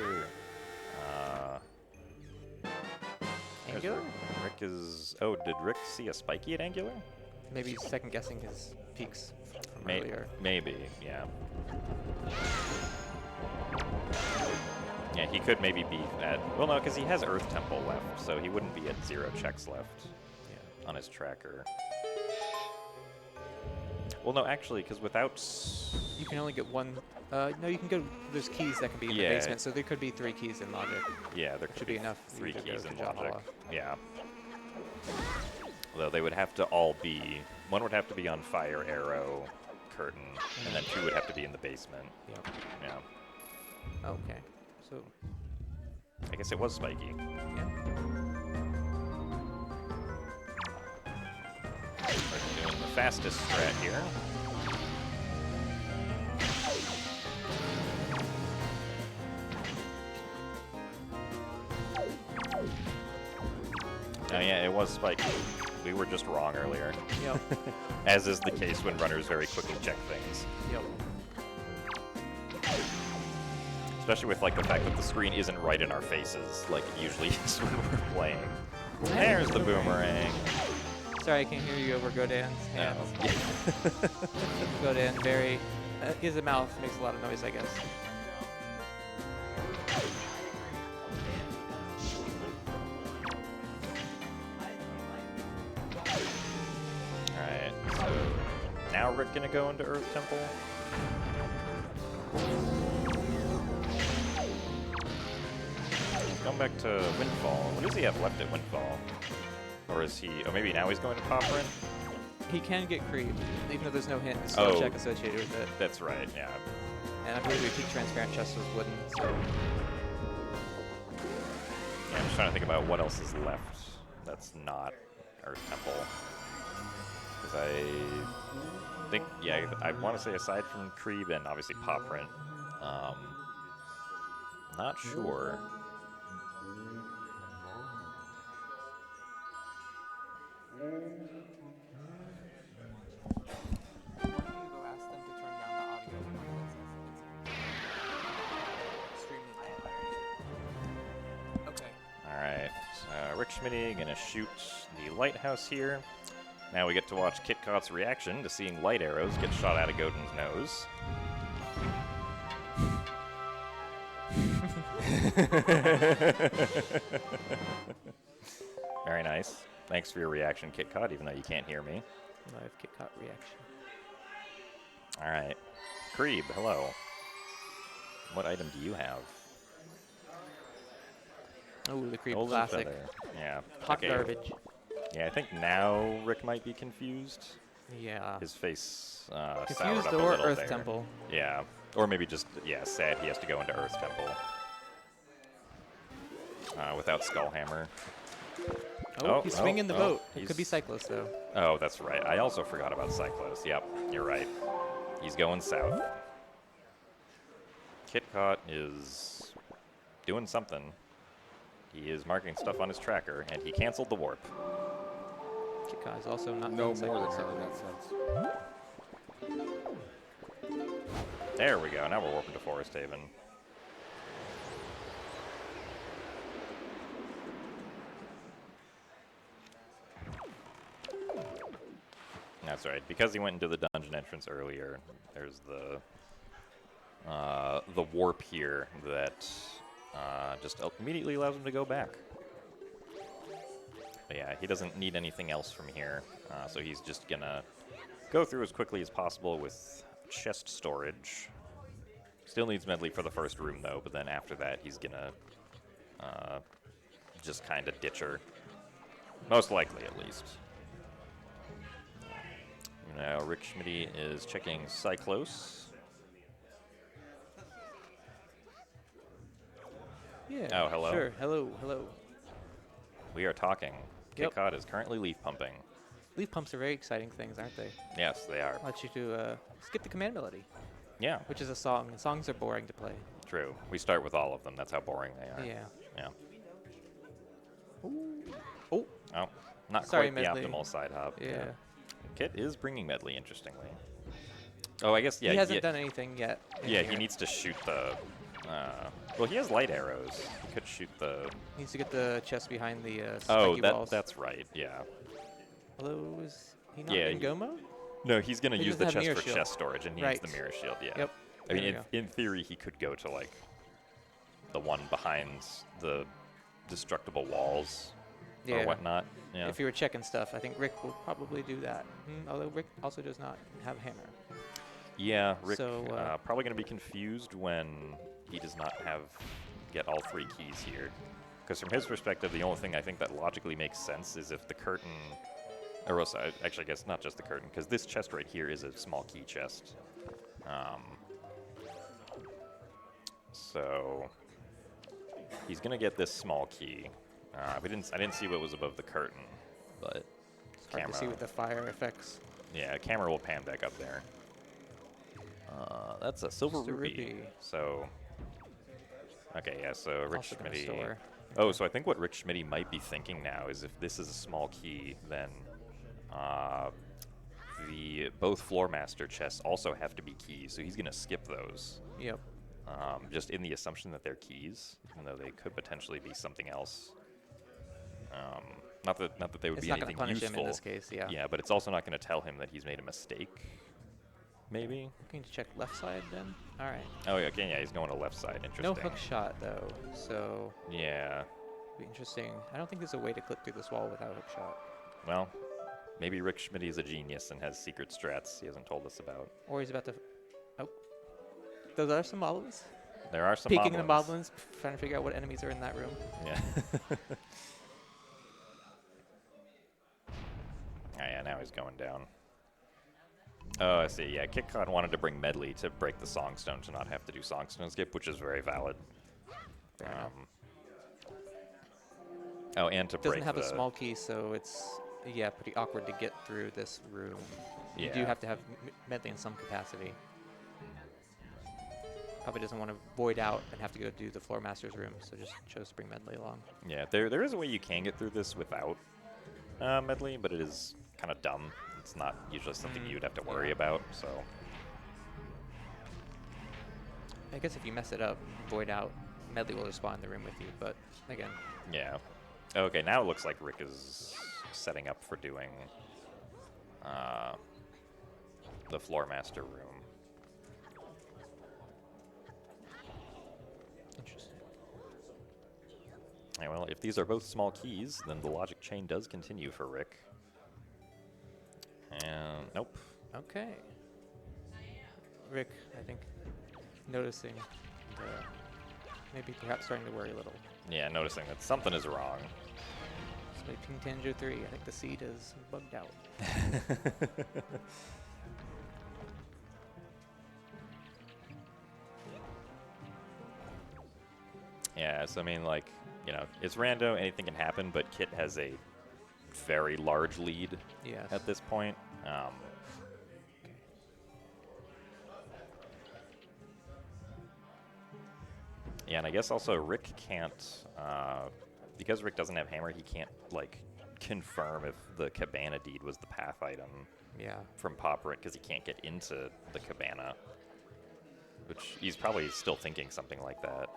Angular? Rick is... Oh, did Rick see a spiky at Angular? Maybe he's second guessing his peaks from earlier. Maybe, yeah. Yeah, he could maybe be at... Well, no, because he has Earth Temple left, so he wouldn't be at 0 checks left on his tracker. Well, no, actually, because without... You can only get one... no, you can go... There's keys that can be in the basement, so there could be 3 keys in logic. Yeah, there should be enough. 3 keys in logic. Yeah. Although they would have to all be, one would have to be on fire, arrow, curtain, and then 2 would have to be in the basement. Yep. Yeah. Okay. So. I guess it was spiky. Yeah. We're doing the fastest strat here. Oh yeah, it was spiky. We were just wrong earlier. Yep. As is the case when runners very quickly check things. Yep. Especially with like the fact that the screen isn't right in our faces, like it usually is when we're playing. There's the boomerang. Sorry, I can't hear you over Godan's hands. Oh. Godan very, his mouth makes a lot of noise, I guess. Alright, so now Rick gonna go into Earth Temple. Going back to Windfall. What does he have left at Windfall? Or is he... Oh, maybe now he's going to Popperin? He can get creeped, even though there's no hint skill check associated with it. That's right, yeah. And I believe your peak transparent chest was wooden, so... Yeah, I'm just trying to think about what else is left that's not Earth Temple. Because I think, yeah, I want to say aside from Creeb and obviously Popprint, not sure. Alright, so Rick Schmidty gonna shoot the lighthouse here. Now we get to watch Kitcot's reaction to seeing light arrows get shot out of Godin's nose. Very nice. Thanks for your reaction, Kitcot, even though you can't hear me. Live Kitcot reaction. Alright. Creeb, hello. What item do you have? Oh, the Creep Golden classic. Feather. Yeah. Hot okay. garbage. Yeah, I think now Rick might be confused. Yeah. His face soured Confused up a or little Earth there. Temple. Yeah. Or maybe just, yeah, sad he has to go into Earth Temple. Without Skullhammer. Oh, he's swinging the boat. It he's- could be Cyclos, though. Oh, that's right. I also forgot about Cyclos. Yep, you're right. He's going south. Kitcot is doing something. He is marking stuff on his tracker, and he canceled the warp. Kitcot is also not No doing more than Cyclos her in anymore. that sense. There we go. Now we're warping to Forest Haven. That's right. Because he went into the dungeon entrance earlier, there's the warp here that just immediately allows him to go back. But yeah, he doesn't need anything else from here, so he's just gonna go through as quickly as possible with chest storage. Still needs medley for the first room though, but then after that he's gonna just kind of ditch her. Most likely, at least. Now Rick Schmidty is checking Cyclos. Yeah. Oh, hello. Sure. Hello. Hello. We are talking. Yep. Kitcot is currently leaf pumping. Leaf pumps are very exciting things, aren't they? Yes, they are. Let you to skip the command melody, Yeah, which is a song. And songs are boring to play. true. We start with all of them. That's how boring they are. Yeah. Yeah. Oh. Oh, not Sorry, quite the medley. optimal side hop. Yeah. Kit is bringing medley, interestingly. Oh, I guess, yeah. He hasn't done anything yet. in Yeah, here. he needs to shoot the... well, he has light arrows. He could shoot the... Needs to get the chest behind the Oh, spiky walls. that's right, yeah. Although, is he not Yeah, in go mode? No, he's going to He use the doesn't have chest mirror for shield. chest storage, and he Right. needs the mirror shield, yeah. Yep. I mean, There you in theory, he could go to, like, the one behind the destructible walls or Yeah. whatnot. Yeah. If you were checking stuff, I think Rick will probably do that. Although Rick also does not have a hammer. Yeah, Rick So, probably going to be confused when he does not get all 3 keys here. Because from his perspective, the only thing I think that logically makes sense is if the curtain, or else, actually, I guess not just the curtain, because this chest right here is a small key chest. So he's gonna get this small key. I didn't see what was above the curtain, but It's hard to see with the fire effects. Yeah, camera will pan back up there. That's a silver Just a rupee. rupee. So, okay, yeah. So Rick Also gonna Schmidty. store. Oh, so I think what Rick Schmidty might be thinking now is if this is a small key, then the both floor master chests also have to be keys. So he's gonna skip those. Yep. Just in the assumption that they're keys, even though they could potentially be something else. Not that they would It's be not gonna anything punish useful. him in this case, yeah. Yeah, but it's also not going to tell him that he's made a mistake. Maybe. Looking to check left side then. All right. Oh, yeah, okay, yeah, he's going to left side. Interesting. No hook shot though, so Yeah. be interesting. I don't think there's a way to clip through this wall without a hook shot. Well, maybe Rick Schmidty is a genius and has secret strats he hasn't told us about. Or he's about to. Oh, those are some moblins. There are some Peeking the moblins. moblins, trying to figure out what enemies are in that room. Yeah. Oh, yeah, now he's going down. Oh, I see. Yeah, Kitcot wanted to bring Medley to break the Songstone to not have to do Songstone skip, which is very valid. Fair enough. Oh, and to break Doesn't have the a small key, so it's pretty awkward to get through this room. You do Yeah. have to have Medley in some capacity. Probably doesn't want to void out and have to go do the floor master's room, so just chose to bring Medley along. Yeah, there is a way you can get through this without Medley, but it is kind of dumb. It's not usually something you'd have to worry about, so. I guess if you mess it up, void out, Medley will respond in the room with you, but again. Yeah. Okay, now it looks like Rick is setting up for doing the floor master room. Interesting. Yeah, well, if these are both small keys, then the logic chain does continue for Rick. And nope. Okay. Rick, I think, noticing maybe perhaps starting to worry a little. Yeah, noticing that something is wrong. Let's play Ping Tango 3. I think the seed is bugged out. Yeah, so I mean, like, you know, it's rando, anything can happen, but Kit has a very large lead Yes. at this point. Yeah, and I guess also Rick can't, because Rick doesn't have hammer, he can't, like, confirm if the cabana deed was the path item Yeah. from Poprit, because he can't get into the cabana, which he's probably still thinking something like that,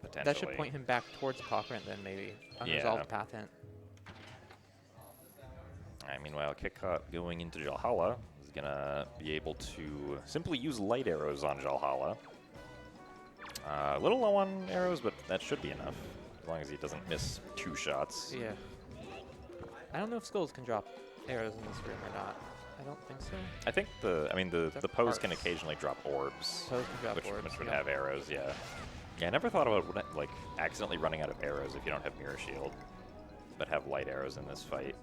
potentially. That should point him back towards Popprint then, maybe. Unresolved path hint. Meanwhile, Kitcot going into Jalhalla is going to be able to simply use light arrows on Jalhalla. A little low on arrows, but that should be enough, as long as he doesn't miss 2 shots. Yeah. I don't know if skulls can drop arrows in this room or not. I don't think so. I think the pose can Parts. occasionally drop orbs, Pose can drop which orbs, would yeah. have arrows, yeah. Yeah, I never thought about, like, accidentally running out of arrows if you don't have Mirror Shield, but have light arrows in this fight.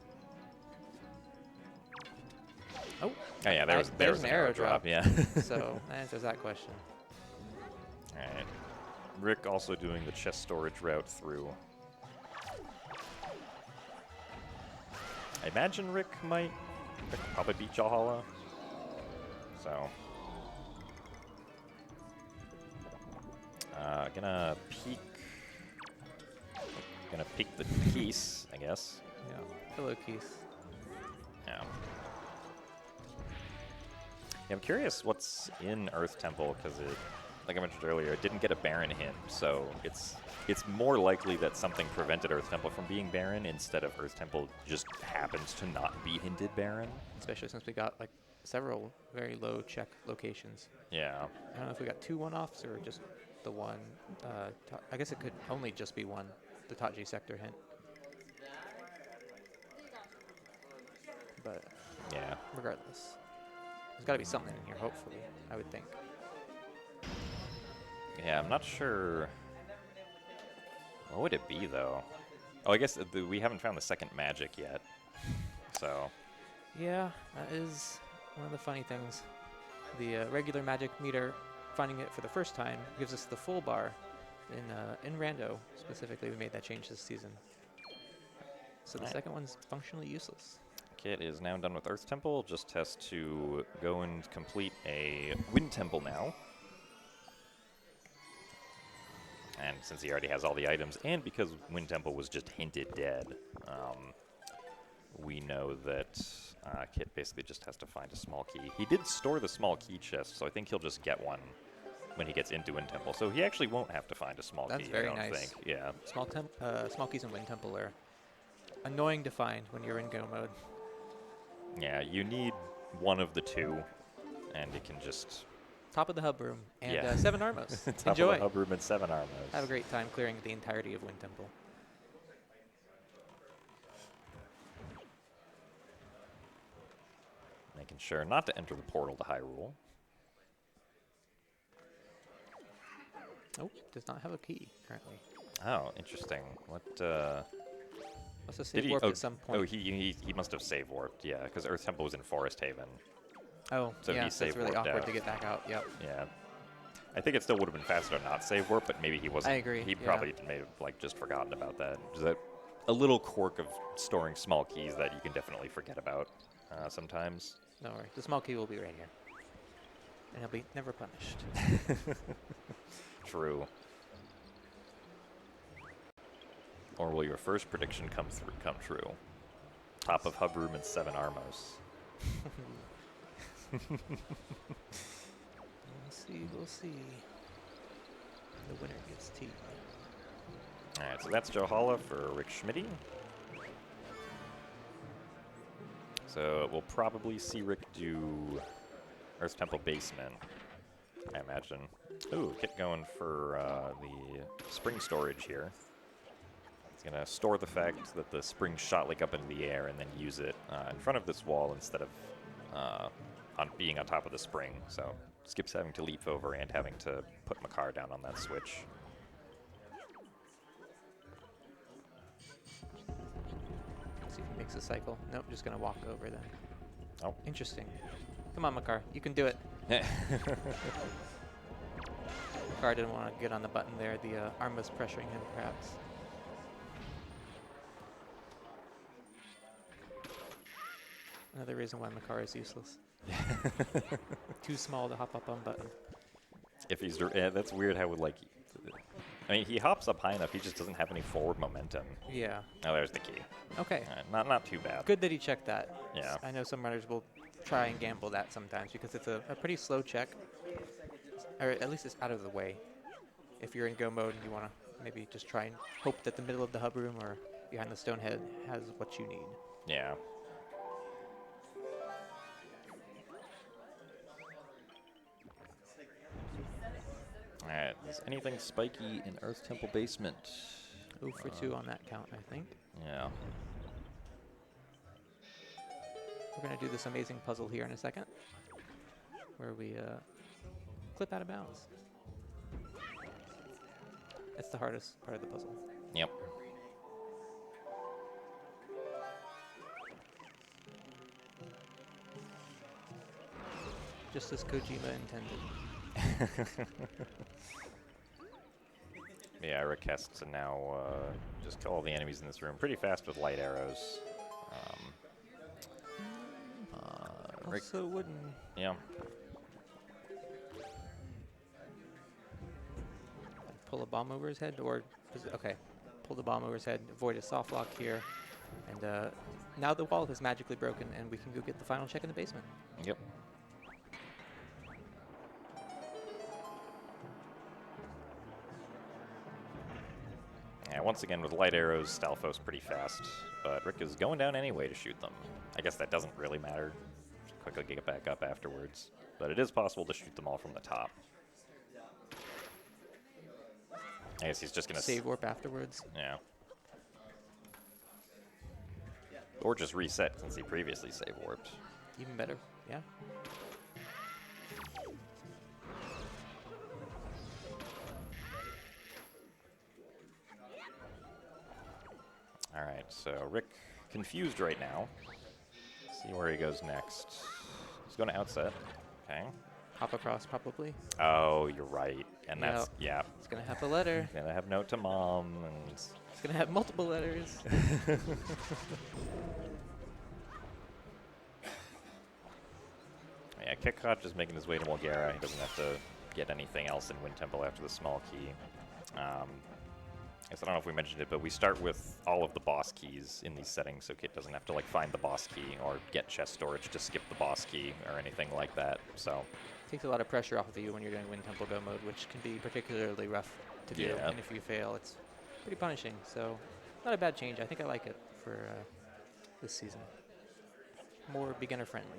Oh, yeah, there was an arrow drop. Yeah. So that answers that question. Alright. Rick also doing the chest storage route through. I imagine Rick might probably beat Jalhalla. So. Gonna peek the piece, I guess. Yeah. Hello, Keith. Yeah. I'm curious what's in Earth Temple, because it, like I mentioned earlier, it didn't get a Baron hint, so it's more likely that something prevented Earth Temple from being Baron instead of Earth Temple just happens to not be hinted Baron. Especially since we got like several very low check locations. Yeah. I don't know if we got 2 one-offs or just the one. I guess it could only just be one, the Taji sector hint. But Yeah. regardless, there's got to be something in here, hopefully, I would think. Yeah, I'm not sure. What would it be, though? Oh, I guess we haven't found the second magic yet. So. Yeah, that is one of the funny things. The regular magic meter, finding it for the first time, gives us the full bar. In Rando, specifically, we made that change this season. So the second one's functionally useless. Kit is now done with Earth Temple, just has to go and complete a Wind Temple now. And since he already has all the items, and because Wind Temple was just hinted dead, we know that Kit basically just has to find a small key. He did store the small key chest, so I think he'll just get one when he gets into Wind Temple. So he actually won't have to find a small key, very I don't nice. think. Yeah. Small keys in Wind Temple are annoying to find when you're in go mode. Yeah, you need one of the two, and it can just... Top of the hub room and Yeah. 7 Armos. Top Enjoy. of the hub room and 7 Armos. Have a great time clearing the entirety of Wind Temple. Making sure not to enter the portal to Hyrule. Oh, does not have a key currently. Oh, interesting. What, Must have did save he? warped Oh, at some point. oh, he must have save warped, yeah, because Earth Temple was in Forest Haven. Oh, so yeah, he so it's save really warped awkward out. to get back out. Yep. Yeah. I think it still would have been faster to not save warp, but maybe he wasn't. I agree, He yeah. probably may have like just forgotten about that. There's a little quirk of storing small keys that you can definitely forget about sometimes. Don't worry. The small key will be right here. And he'll be never punished. True. Or will your first prediction come true? Top of hub room and 7 Armos. We'll see. The winner gets tea. Alright, so that's Johala for Rick Schmidty. So we'll probably see Rick do Earth Temple Basement, I imagine. Ooh, Kit going for the spring storage here. He's going to store the fact that the spring shot like up into the air and then use it in front of this wall instead of being on top of the spring. So skips having to leap over and having to put Makar down on that switch. See if he makes a cycle. Nope, just going to walk over then. Oh. Interesting. Come on, Makar. You can do it. Makar didn't want to get on the button there. The arm was pressuring him, perhaps. Another reason why Makar is useless. Too small to hop up on button. If he's, yeah, that's weird how like, I mean, he hops up high enough, he just doesn't have any forward momentum. Yeah. Oh, there's the key. Okay. Not too bad. Good that he checked that. Yeah. I know some runners will try and gamble that sometimes because it's a pretty slow check. Or at least it's out of the way. If you're in go mode and you want to maybe just try and hope that the middle of the hub room or behind the stone head has what you need. Yeah. Alright, is anything spiky in Earth Temple Basement? 0 for 2 on that count, I think. Yeah. We're going to do this amazing puzzle here in a second, where we clip out of bounds. That's the hardest part of the puzzle. Yep. Just as Kojima intended. Yeah, Rick has to now just kill all the enemies in this room pretty fast with light arrows. Rick, Also wooden. yeah. Pull a bomb over his head, or okay, pull the bomb over his head, avoid a soft lock here, and now the wall is magically broken, and we can go get the final check in the basement. Yep. Yeah, once again with light arrows, Stalfos pretty fast, but Rick is going down anyway to shoot them. I guess that doesn't really matter. Just quickly get back up afterwards, but it is possible to shoot them all from the top. I guess he's just gonna Save warp afterwards. Yeah. Or just reset since he previously save warped. Even better, yeah. All right, so Rick confused right now. See where he goes next. He's going to outset. Okay. Hop across, probably. Oh, you're right. And that's, yeah. It's going to have the letter. He's going to have note to mom. And It's going to have multiple letters. Yeah, Kitcot just making his way to Mulgara. He doesn't have to get anything else in Wind Temple after the small key. I guess I don't know if we mentioned it, but we start with all of the boss keys in these settings, so Kit doesn't have to like find the boss key or get chest storage to skip the boss key or anything like that. So Takes a lot of pressure off of you when you're doing Wind Temple Go mode, which can be particularly rough to do. Yeah. And if you fail, it's pretty punishing. So not a bad change. I think I like it for this season. More beginner friendly.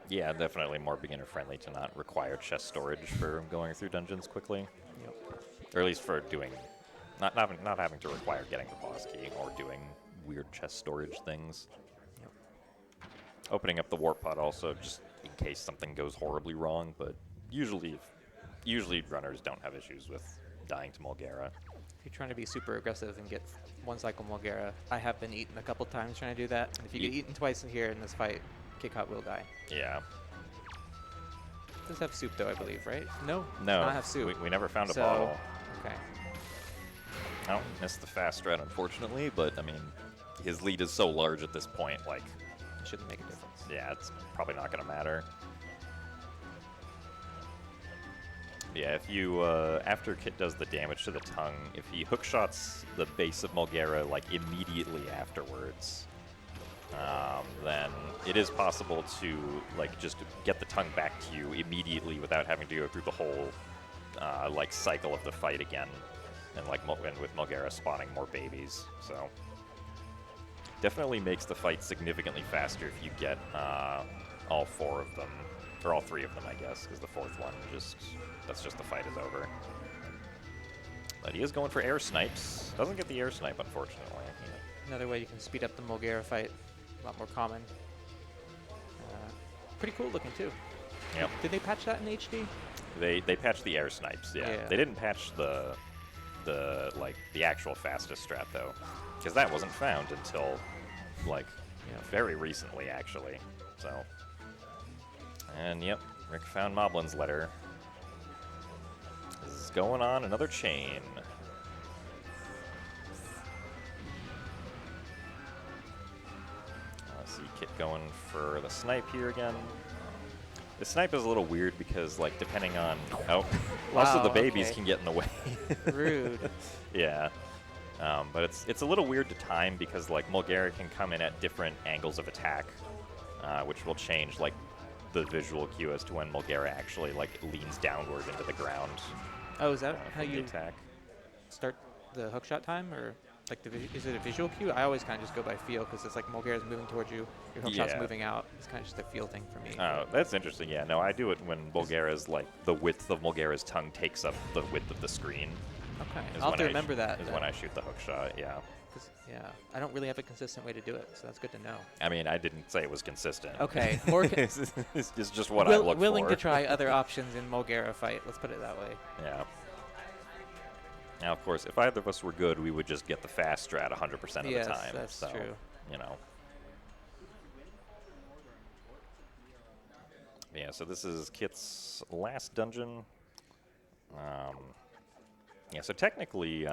yeah, definitely more beginner friendly to not require chest storage for going through dungeons quickly, Yep. or at least for doing not having to require getting the boss key or doing weird chest storage things. Yep. Opening up the warp pod also just in case something goes horribly wrong, but usually runners don't have issues with dying to Mulgara. If you're trying to be super aggressive and get one cycle Mulgara, I have been eaten a couple times trying to do that. And if you get eaten twice in here in this fight, Kitcot will die. Yeah. It does have soup though, I believe, right? No? No. Not have soup. We never found a So- bottle. Okay. Oh, missed the fast strat, unfortunately, but I mean, his lead is so large at this point, like, It shouldn't make a difference. yeah, it's probably not going to matter. Yeah, if you, after Kit does the damage to the tongue, if he hookshots the base of Mulgara, like, immediately afterwards, then it is possible to, like, just get the tongue back to you immediately without having to go through the whole, like, cycle of the fight again. And, like, and with Mulgara spawning more babies, so... Definitely makes the fight significantly faster if you get all 4 of them, or all 3 of them, I guess, because the 4th one that's just the fight is over. But he is going for air snipes. Doesn't get the air snipe, unfortunately. Another way you can speed up the Mulgara fight, a lot more common. Pretty cool looking too. Yep. Did they patch that in HD? They patched the air snipes, yeah. Yeah. They didn't patch the actual fastest strat though, because that wasn't found until like very recently actually. So, and yep, Rick found Moblin's letter. This is going on another chain. See Kit going for the snipe here again. The snipe is a little weird because, like, depending on... Oh, most of the babies okay. can get in the way. Rude. Yeah. But it's a little weird to time because, like, Mulgara can come in at different angles of attack, which will change, like, the visual cue as to when Mulgara actually, like, leans downward into the ground. Oh, is that how from the you attack. start the hookshot time, or like is it a visual cue? I always kind of just go by feel because it's like Mulgara's moving towards you, your hookshot's Yeah. moving out. It's kind of just a feel thing for me. Oh, that's interesting. Yeah, no, I do it when Mulgara's, like, the width of Mulgara's tongue takes up the width of the screen. Okay, Is I'll have when to I remember that. Is when I shoot the hook shot, yeah. 'Cause, yeah, I don't really have a consistent way to do it, so that's good to know. I mean, I didn't say it was consistent. Okay, more it's just what I look willing for. to try other options in Mulgara fight. Let's put it that way. Yeah. Now, of course, if either of us were good, we would just get the fast strat 100% of Yes, the time. that's so, true. You know. Yeah, so this is Kit's last dungeon. Yeah, so technically,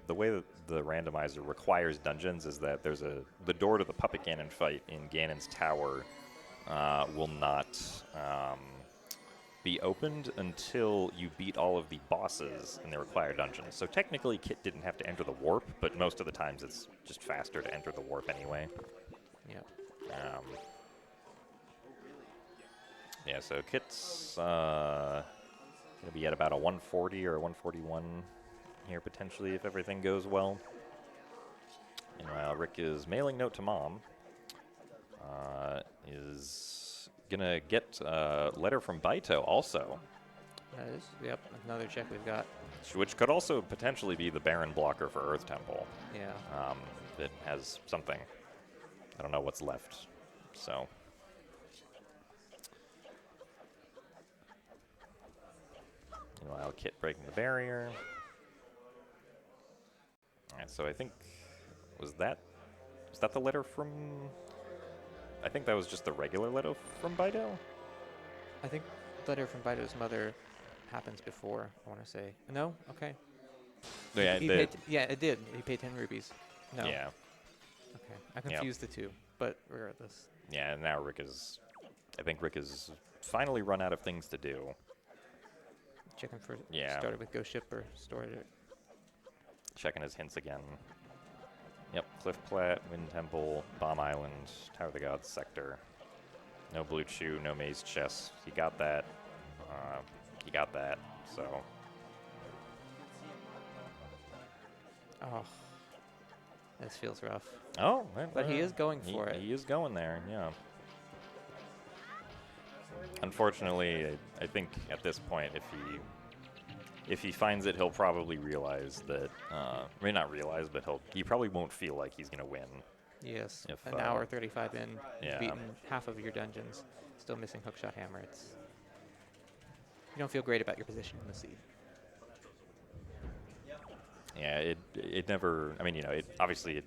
the way that the randomizer requires dungeons is that there's the door to the Puppet Ganon fight in Ganon's Tower will not be opened until you beat all of the bosses in the required dungeons. So technically, Kit didn't have to enter the warp, but most of the times it's just faster to enter the warp anyway. Yeah. Yeah, so Kit's going to be at about a 140 or 141 here potentially if everything goes well. Meanwhile, Rick is mailing note to mom. Is going to get a letter from Baito also. That is, yep, another check we've got. Which could also potentially be the Baron blocker for Earth Temple. Yeah. That has something. I don't know what's left. So. Meanwhile, Kit breaking the barrier. Alright, so I think, was that Is that the letter from... I think that was just the regular letter from Bido? I think the letter from Bido's mother happens before, I want to say. No? Okay. Yeah, He paid yeah, it did. He paid 10 rupees. No. Yeah. Okay. I confused the two, but regardless. Yeah, and now Rick is... I think Rick has finally run out of things to do. Checking for... Yeah. Started with Ghost Ship or stored it. Checking his hints again. Yep, Cliff Plat, Wind Temple, Bomb Island, Tower of the Gods sector. No Blue Chew, no Maze Chest. He got that. He got that, so... Oh. This feels rough. Oh, But he is going for it. He is going there, yeah. Unfortunately, I think at this point, if he finds it, he'll probably realize that. May not realize, but he probably won't feel like he's gonna win. Yes. If, An hour 35 in, yeah. you've beaten half of your dungeons. Still missing Hookshot Hammer. You don't feel great about your position in the seed. Yeah, it never. I mean, you know, obviously it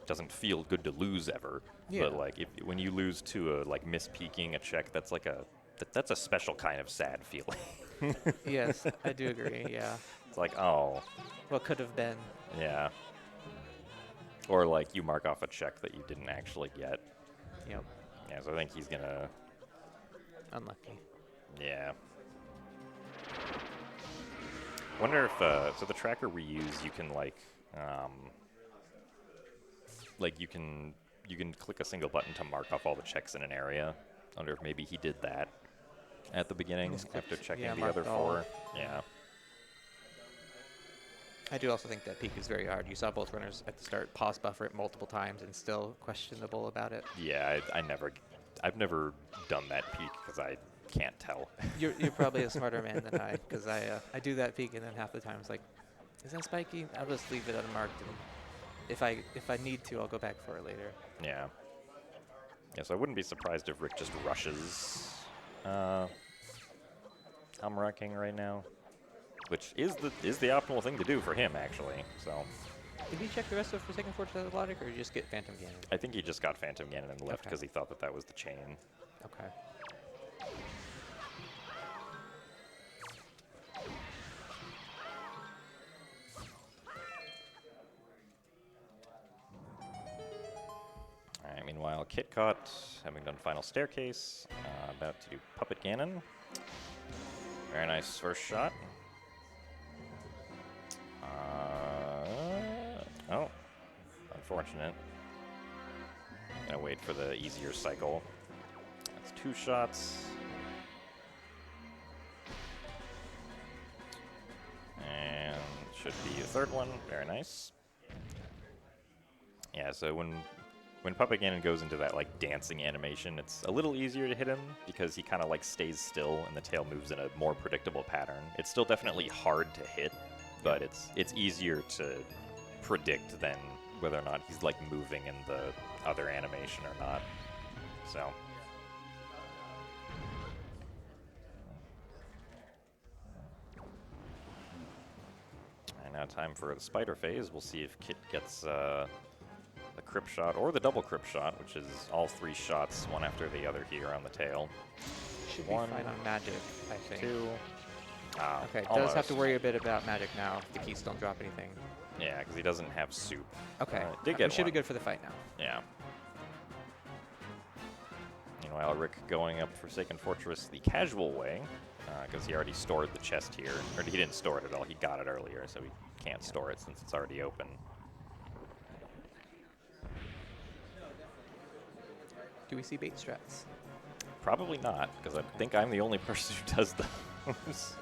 doesn't feel good to lose ever. Yeah. But like when you lose to a like mispeaking a check, that's like that's a special kind of sad feeling. Yes, I do agree. Yeah. It's like, oh. What could have been. Yeah. Or like you mark off a check that you didn't actually get. Yep. Yeah, so I think he's gonna. Unlucky. Yeah. Wonder if so the tracker we use, you can like you can click a single button to mark off all the checks in an area. I wonder if maybe he did that at the beginning after checking the other four. Yeah. I do also think that peak is very hard. You saw both runners at the start pause buffer it multiple times and still questionable about it. Yeah, I've never done that peak because I can't tell. You're probably a smarter man than I, because I do that peak and then half the time it's like, is that spiky? I'll just leave it unmarked, and if I need to, I'll go back for it later. Yeah. Yeah, so I wouldn't be surprised if Rick just rushes Hamra King right now, which is the optimal thing to do for him actually. So. Did he check the rest of Forsaken Fortress of Logic, or did you just get Phantom Ganon? I think he just got Phantom Ganon and left because he thought that was the chain. Okay. Alright, meanwhile, Kitcot, having done Final Staircase, about to do Puppet Ganon. Very nice first shot. Oh, unfortunate. Gonna wait for the easier cycle. That's 2 shots. And should be a third one. Very nice. Yeah, so when Puppet Ganon goes into that like dancing animation, it's a little easier to hit him because he kind of like stays still and the tail moves in a more predictable pattern. It's still definitely hard to hit, but it's easier to predict than whether or not he's like moving in the other animation or not. So. And now time for the spider phase. We'll see if Kit gets the crypt shot or the double crypt shot, which is all 3 shots, one after the other here on the tail. Should be fine on magic, I think. 2. Ah, okay, almost. does have to worry a bit about magic now if the keys don't drop anything. Yeah, because he doesn't have soup. Okay, did get should be one. good for the fight now. Yeah. Meanwhile, Rick going up Forsaken Fortress the casual way, because he already stored the chest here. Or he didn't store it at all, he got it earlier, so he can't store it since it's already open. Do we see bait strats? Probably not, because I think I'm the only person who does those.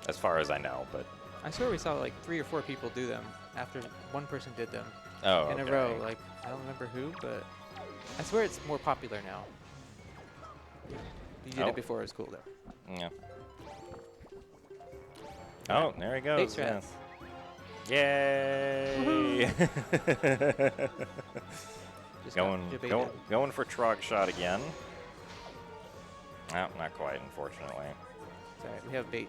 As far as I know, but... I swear we saw like 3 or 4 people do them after one person did them in a okay. row. Like, I don't remember who, but I swear it's more popular now. You did it before it was cool, though. Yeah. Oh, there he goes. Bait strats. Yay! Just going for Trog shot again. No, not quite, unfortunately. It's alright, we have bait.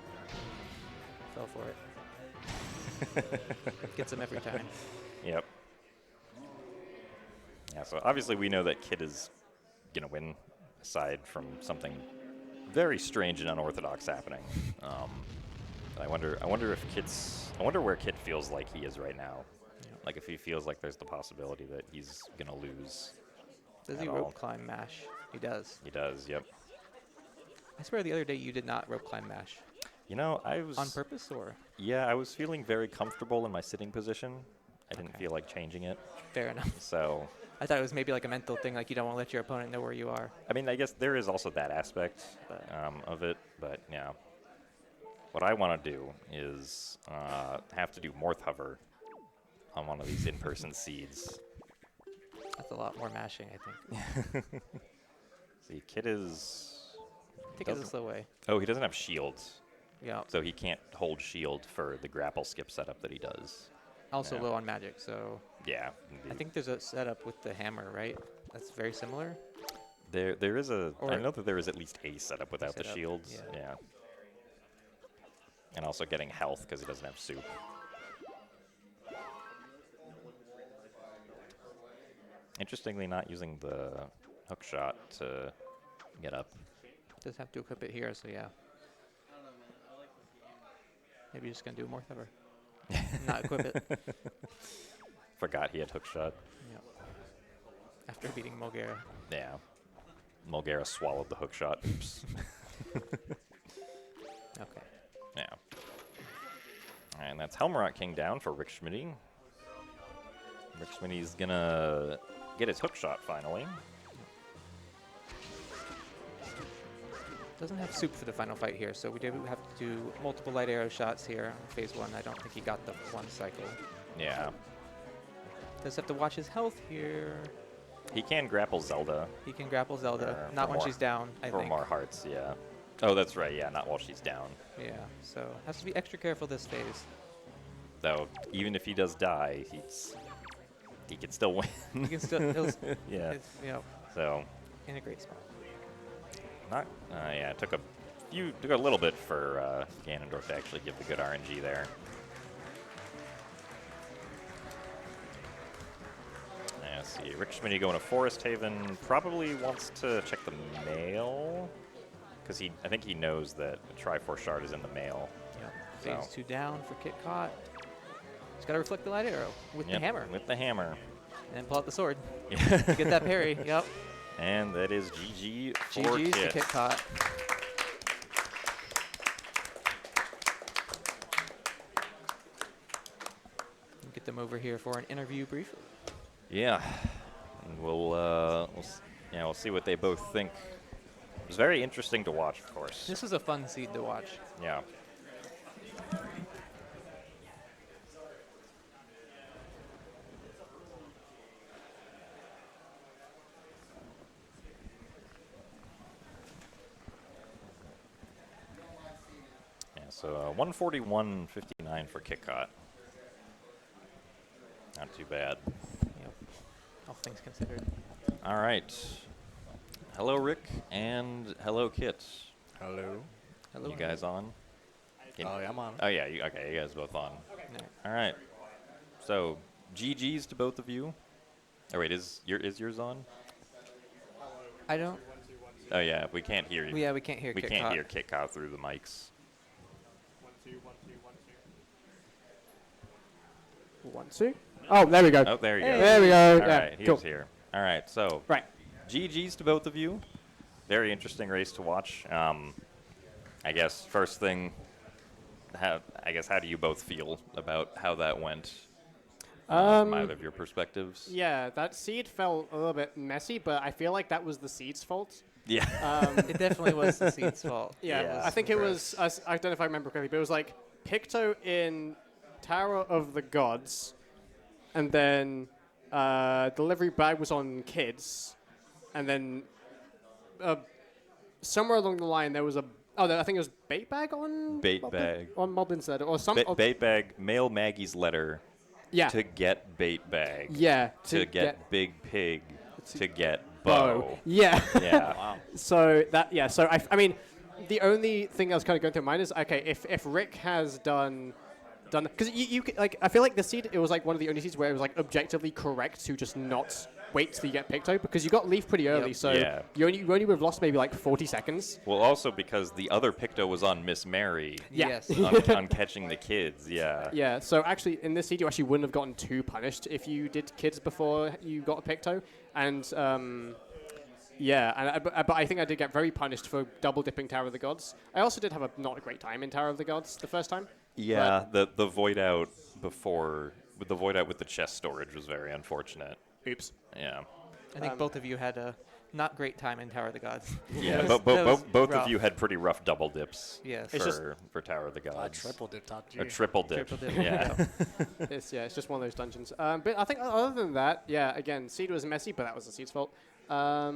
Fell for it. Gets him every time. Yep. Yeah, so obviously we know that Kit is going to win, aside from something very strange and unorthodox happening. I wonder if I wonder where Kit feels like he is right now. Like if he feels like there's the possibility that he's going to lose. Does he rope climb mash? He does. He does, yep. I swear the other day you did not rope climb mash. You know, I was... On purpose, or? Yeah, I was feeling very comfortable in my sitting position. I didn't feel like changing it. Fair enough. So... I thought it was maybe like a mental thing, like you don't want to let your opponent know where you are. I mean, I guess there is also that aspect of it, but yeah. What I want to do is have to do Morth Hover on one of these in-person seeds. That's a lot more mashing, I think. See, Kit is... Take it a slow way. Oh, he doesn't have shields. Yeah. So he can't hold shield for the grapple skip setup that he does. Also low on magic, so... Yeah. I think there's a setup with the hammer, right? That's very similar. There is a... I know that there is at least a setup without the shields. Yeah. And also getting health because he doesn't have soup. Interestingly, not using the hook shot to get up. Does have to equip it here, so yeah. Maybe just gonna do more cover. Not equip it. Forgot he had hook shot. Yep. After beating Mulgara. Yeah. Mulgara swallowed the hook shot. Oops. Okay. Yeah. And that's Helmrot King down for Rick Schmidty. Rick Schmidty's gonna get his hook shot finally. Doesn't have soup for the final fight here, so we do have to do multiple light arrow shots here on phase 1. I don't think he got the one cycle. Yeah. Does have to watch his health here. He can grapple Zelda. He can grapple Zelda, not when she's down, I think. For more hearts, yeah. Oh, that's right, yeah, not while she's down. Yeah, so has to be extra careful this phase. Though, even if he does die, he can still win. He can still, yeah. You know, so in a great spot. Yeah, it took a little bit for Ganondorf to actually give the good RNG there. Let's see, Rick Schmidty going to Forest Haven probably wants to check the mail, because I think he knows that the Triforce Shard is in the mail. Yep. Phase 2 down for Kitcot. He's got to reflect the light arrow with the hammer. With the hammer. And then pull out the sword. Get that parry. Yep. And that is GG for GG's Kit. to Kitcot. Get them over here for an interview briefly. Yeah, and we'll see what they both think. It was very interesting to watch, of course. This is a fun seed to watch. Yeah. So 141.59 for Kitcot. Not too bad. Yep. All things considered. All right. Hello, Rick, and hello, Kit. Hello. Hello. You guys on? Oh, yeah, I'm on. Oh, yeah. Okay, you guys both on. No. All right. So, GG's to both of you. Oh, wait, is yours on? I don't. Oh, yeah, we can't hear you. Yeah, we can't hear We Kitcot. can't hear Kitcot through the mics. 1, 2. Oh, there we go. Oh, there you go. There we go. All Yeah, right, he's cool. here. All right, so Right. GG's to both of you. Very interesting race to watch. I guess first thing, how do you both feel about how that went from either of your perspectives? Yeah, that seed felt a little bit messy, but I feel like that was the seed's fault. Yeah. It definitely was the seed's fault. Yeah, I think it was, I don't know if I remember correctly, but it was like Picto in Tower of the Gods, and then Delivery Bag was on Kids, and then somewhere along the line there was I think it was Bait Bag on Bag. on Moblin's letter, or some Bait Bag, mail Maggie's letter yeah. to get Bait Bag. Yeah. To get Big Pig to get Bow. Bow. Yeah. Yeah. Wow. So I mean, the only thing I was kind of going through my mind is, okay, if Rick has done, because you like, I feel like the seed, it was like one of the only seeds where it was like objectively correct to just not wait till you get Picto because you got Leaf pretty early, Yep. so Yeah. you only would have lost maybe like 40 seconds. Well, also because the other Picto was on Miss Mary Yeah. Yes. on catching the kids. Yeah. Yeah, so actually in this seed you actually wouldn't have gotten too punished if you did kids before you got a Picto, and but I think I did get very punished for double dipping Tower of the Gods. I also did have not a great time in Tower of the Gods the first time. Yeah. The void out before with the void out with the chest storage was very unfortunate. Oops. Yeah. I think both of you had a not great time in Tower of the Gods. Yeah. That But was both rough. of you had pretty rough double dips. Yes. It's just- For Tower of the A Gods. triple dip top G. A triple dip. Triple dip, Yeah. It's just one of those dungeons. But I think other than that, yeah, again, seed was messy, but that was the seed's fault. Yeah.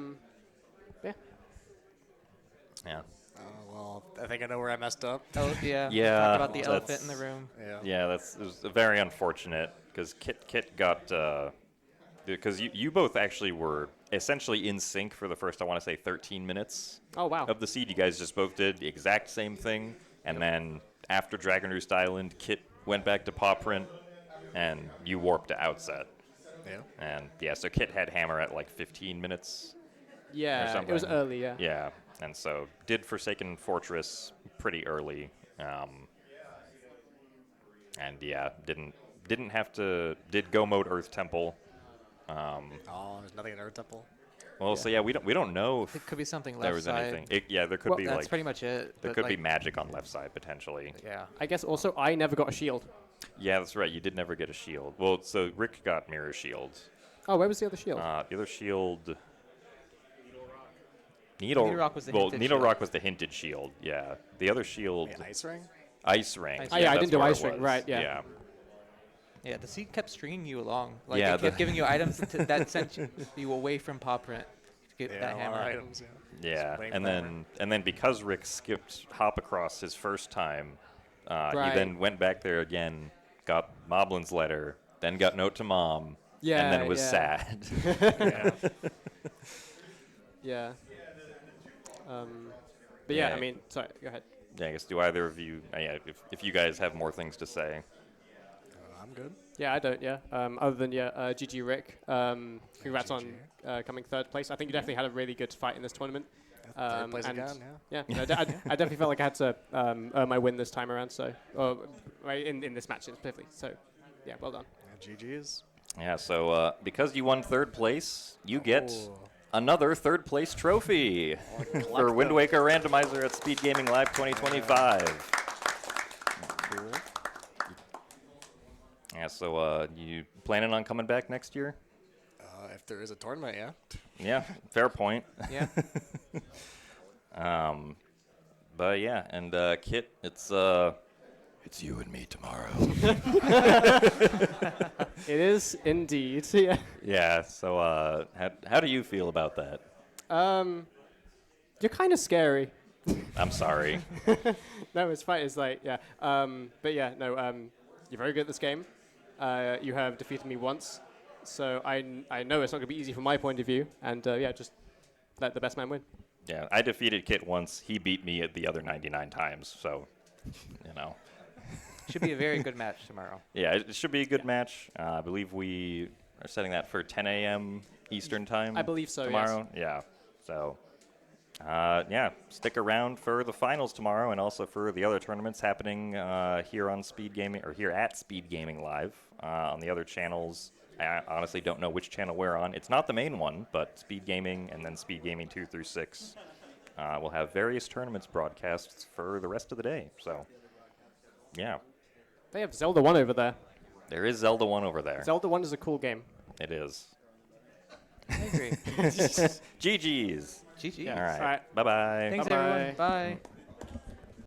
Yeah. Well, I think I know where I messed up. Oh, yeah. Yeah, Talk about the that's- elephant in the room. Yeah. Yeah, it was very unfortunate because Kit got because you both actually were essentially in sync for the first, I want to say, 13 minutes Oh wow. of the seed. You guys just both did the exact same thing, and then after Dragon Roost Island, Kit went back to paw print, and you warped to outset. Yeah. And yeah, so Kit had hammer at like 15 minutes. Yeah, it was something. early. Yeah. Yeah, and so did Forsaken Fortress pretty early, and yeah, didn't have to did go mode Earth Temple. Oh, there's nothing in Earth Temple. Well, so yeah, we don't know if It could be something left there was side. anything. Yeah, there could Well, be That's like pretty much it. there but, could be like, magic on left side potentially. Yeah. I guess also I never got a shield. Yeah, that's right. You did never get a shield. Well, so Rick got mirror shield. Oh, where was the other shield? The other shield. Needle Rock was the hinted Needle shield. Rock was the hinted shield. Yeah, the other shield, Wait, Ice Ring? Ice Ring. Ice Oh, yeah, I that's didn't do where it Ice Ring, was. right, yeah. Yeah. Yeah, the seed kept stringing you along. Like, Yeah, it kept the- giving you items that sent you away from paw print to get Yeah, that a lot hammer. of items, yeah. Yeah, Just waiting and for hammer. then because Rick skipped hop across his first time, Right. he then went back there again, got Moblin's letter, then got note to mom, Yeah, and then was yeah. sad. Yeah. Yeah. But yeah, Yeah. I mean, sorry, go ahead. Yeah, I guess do either of you? Yeah, if you guys have more things to say. I'm good. Yeah, I don't. Yeah. Other than GG Rick. Congrats on coming third place. I think you definitely had a really good fight in this tournament. Third place and again, yeah, I definitely felt like I had to earn my win this time around. So, right in this match specifically. So, yeah, well done. Yeah, GG's. Yeah, so because you won third place, you get Oh. another third place trophy for collect Wind them. Waker Randomizer at Speedgaming Live 2025. Cool. Yeah, so you planning on coming back next year? If there is a tournament, yeah. Yeah, fair point. Yeah. But yeah, and Kit, it's you and me tomorrow. It is indeed. Yeah. Yeah. So how do you feel about that? You're kind of scary. I'm sorry. No, it's fine. It's like, yeah. But yeah, no, you're very good at this game. You have defeated me once. So I know it's not going to be easy from my point of view. And yeah, just let the best man win. Yeah, I defeated Kit once. He beat me at the other 99 times. So, you know. Should be a very good match tomorrow. Yeah, it should be a good match. I believe we are setting that for 10 a.m. Eastern time. I believe so, yes. Tomorrow. Yeah. So, yeah, stick around for the finals tomorrow, and also for the other tournaments happening here on Speed Gaming or here at Speed Gaming Live on the other channels. I honestly don't know which channel we're on. It's not the main one, but Speed Gaming and then Speed Gaming 2 through 6. We'll have various tournaments broadcasts for the rest of the day. So, yeah. They have Zelda 1 over there. There is Zelda 1 over there. Zelda 1 is a cool game. It is. I agree. GG's. GG. All right. All right. Bye-bye. Thanks, Bye-bye. everyone. Bye.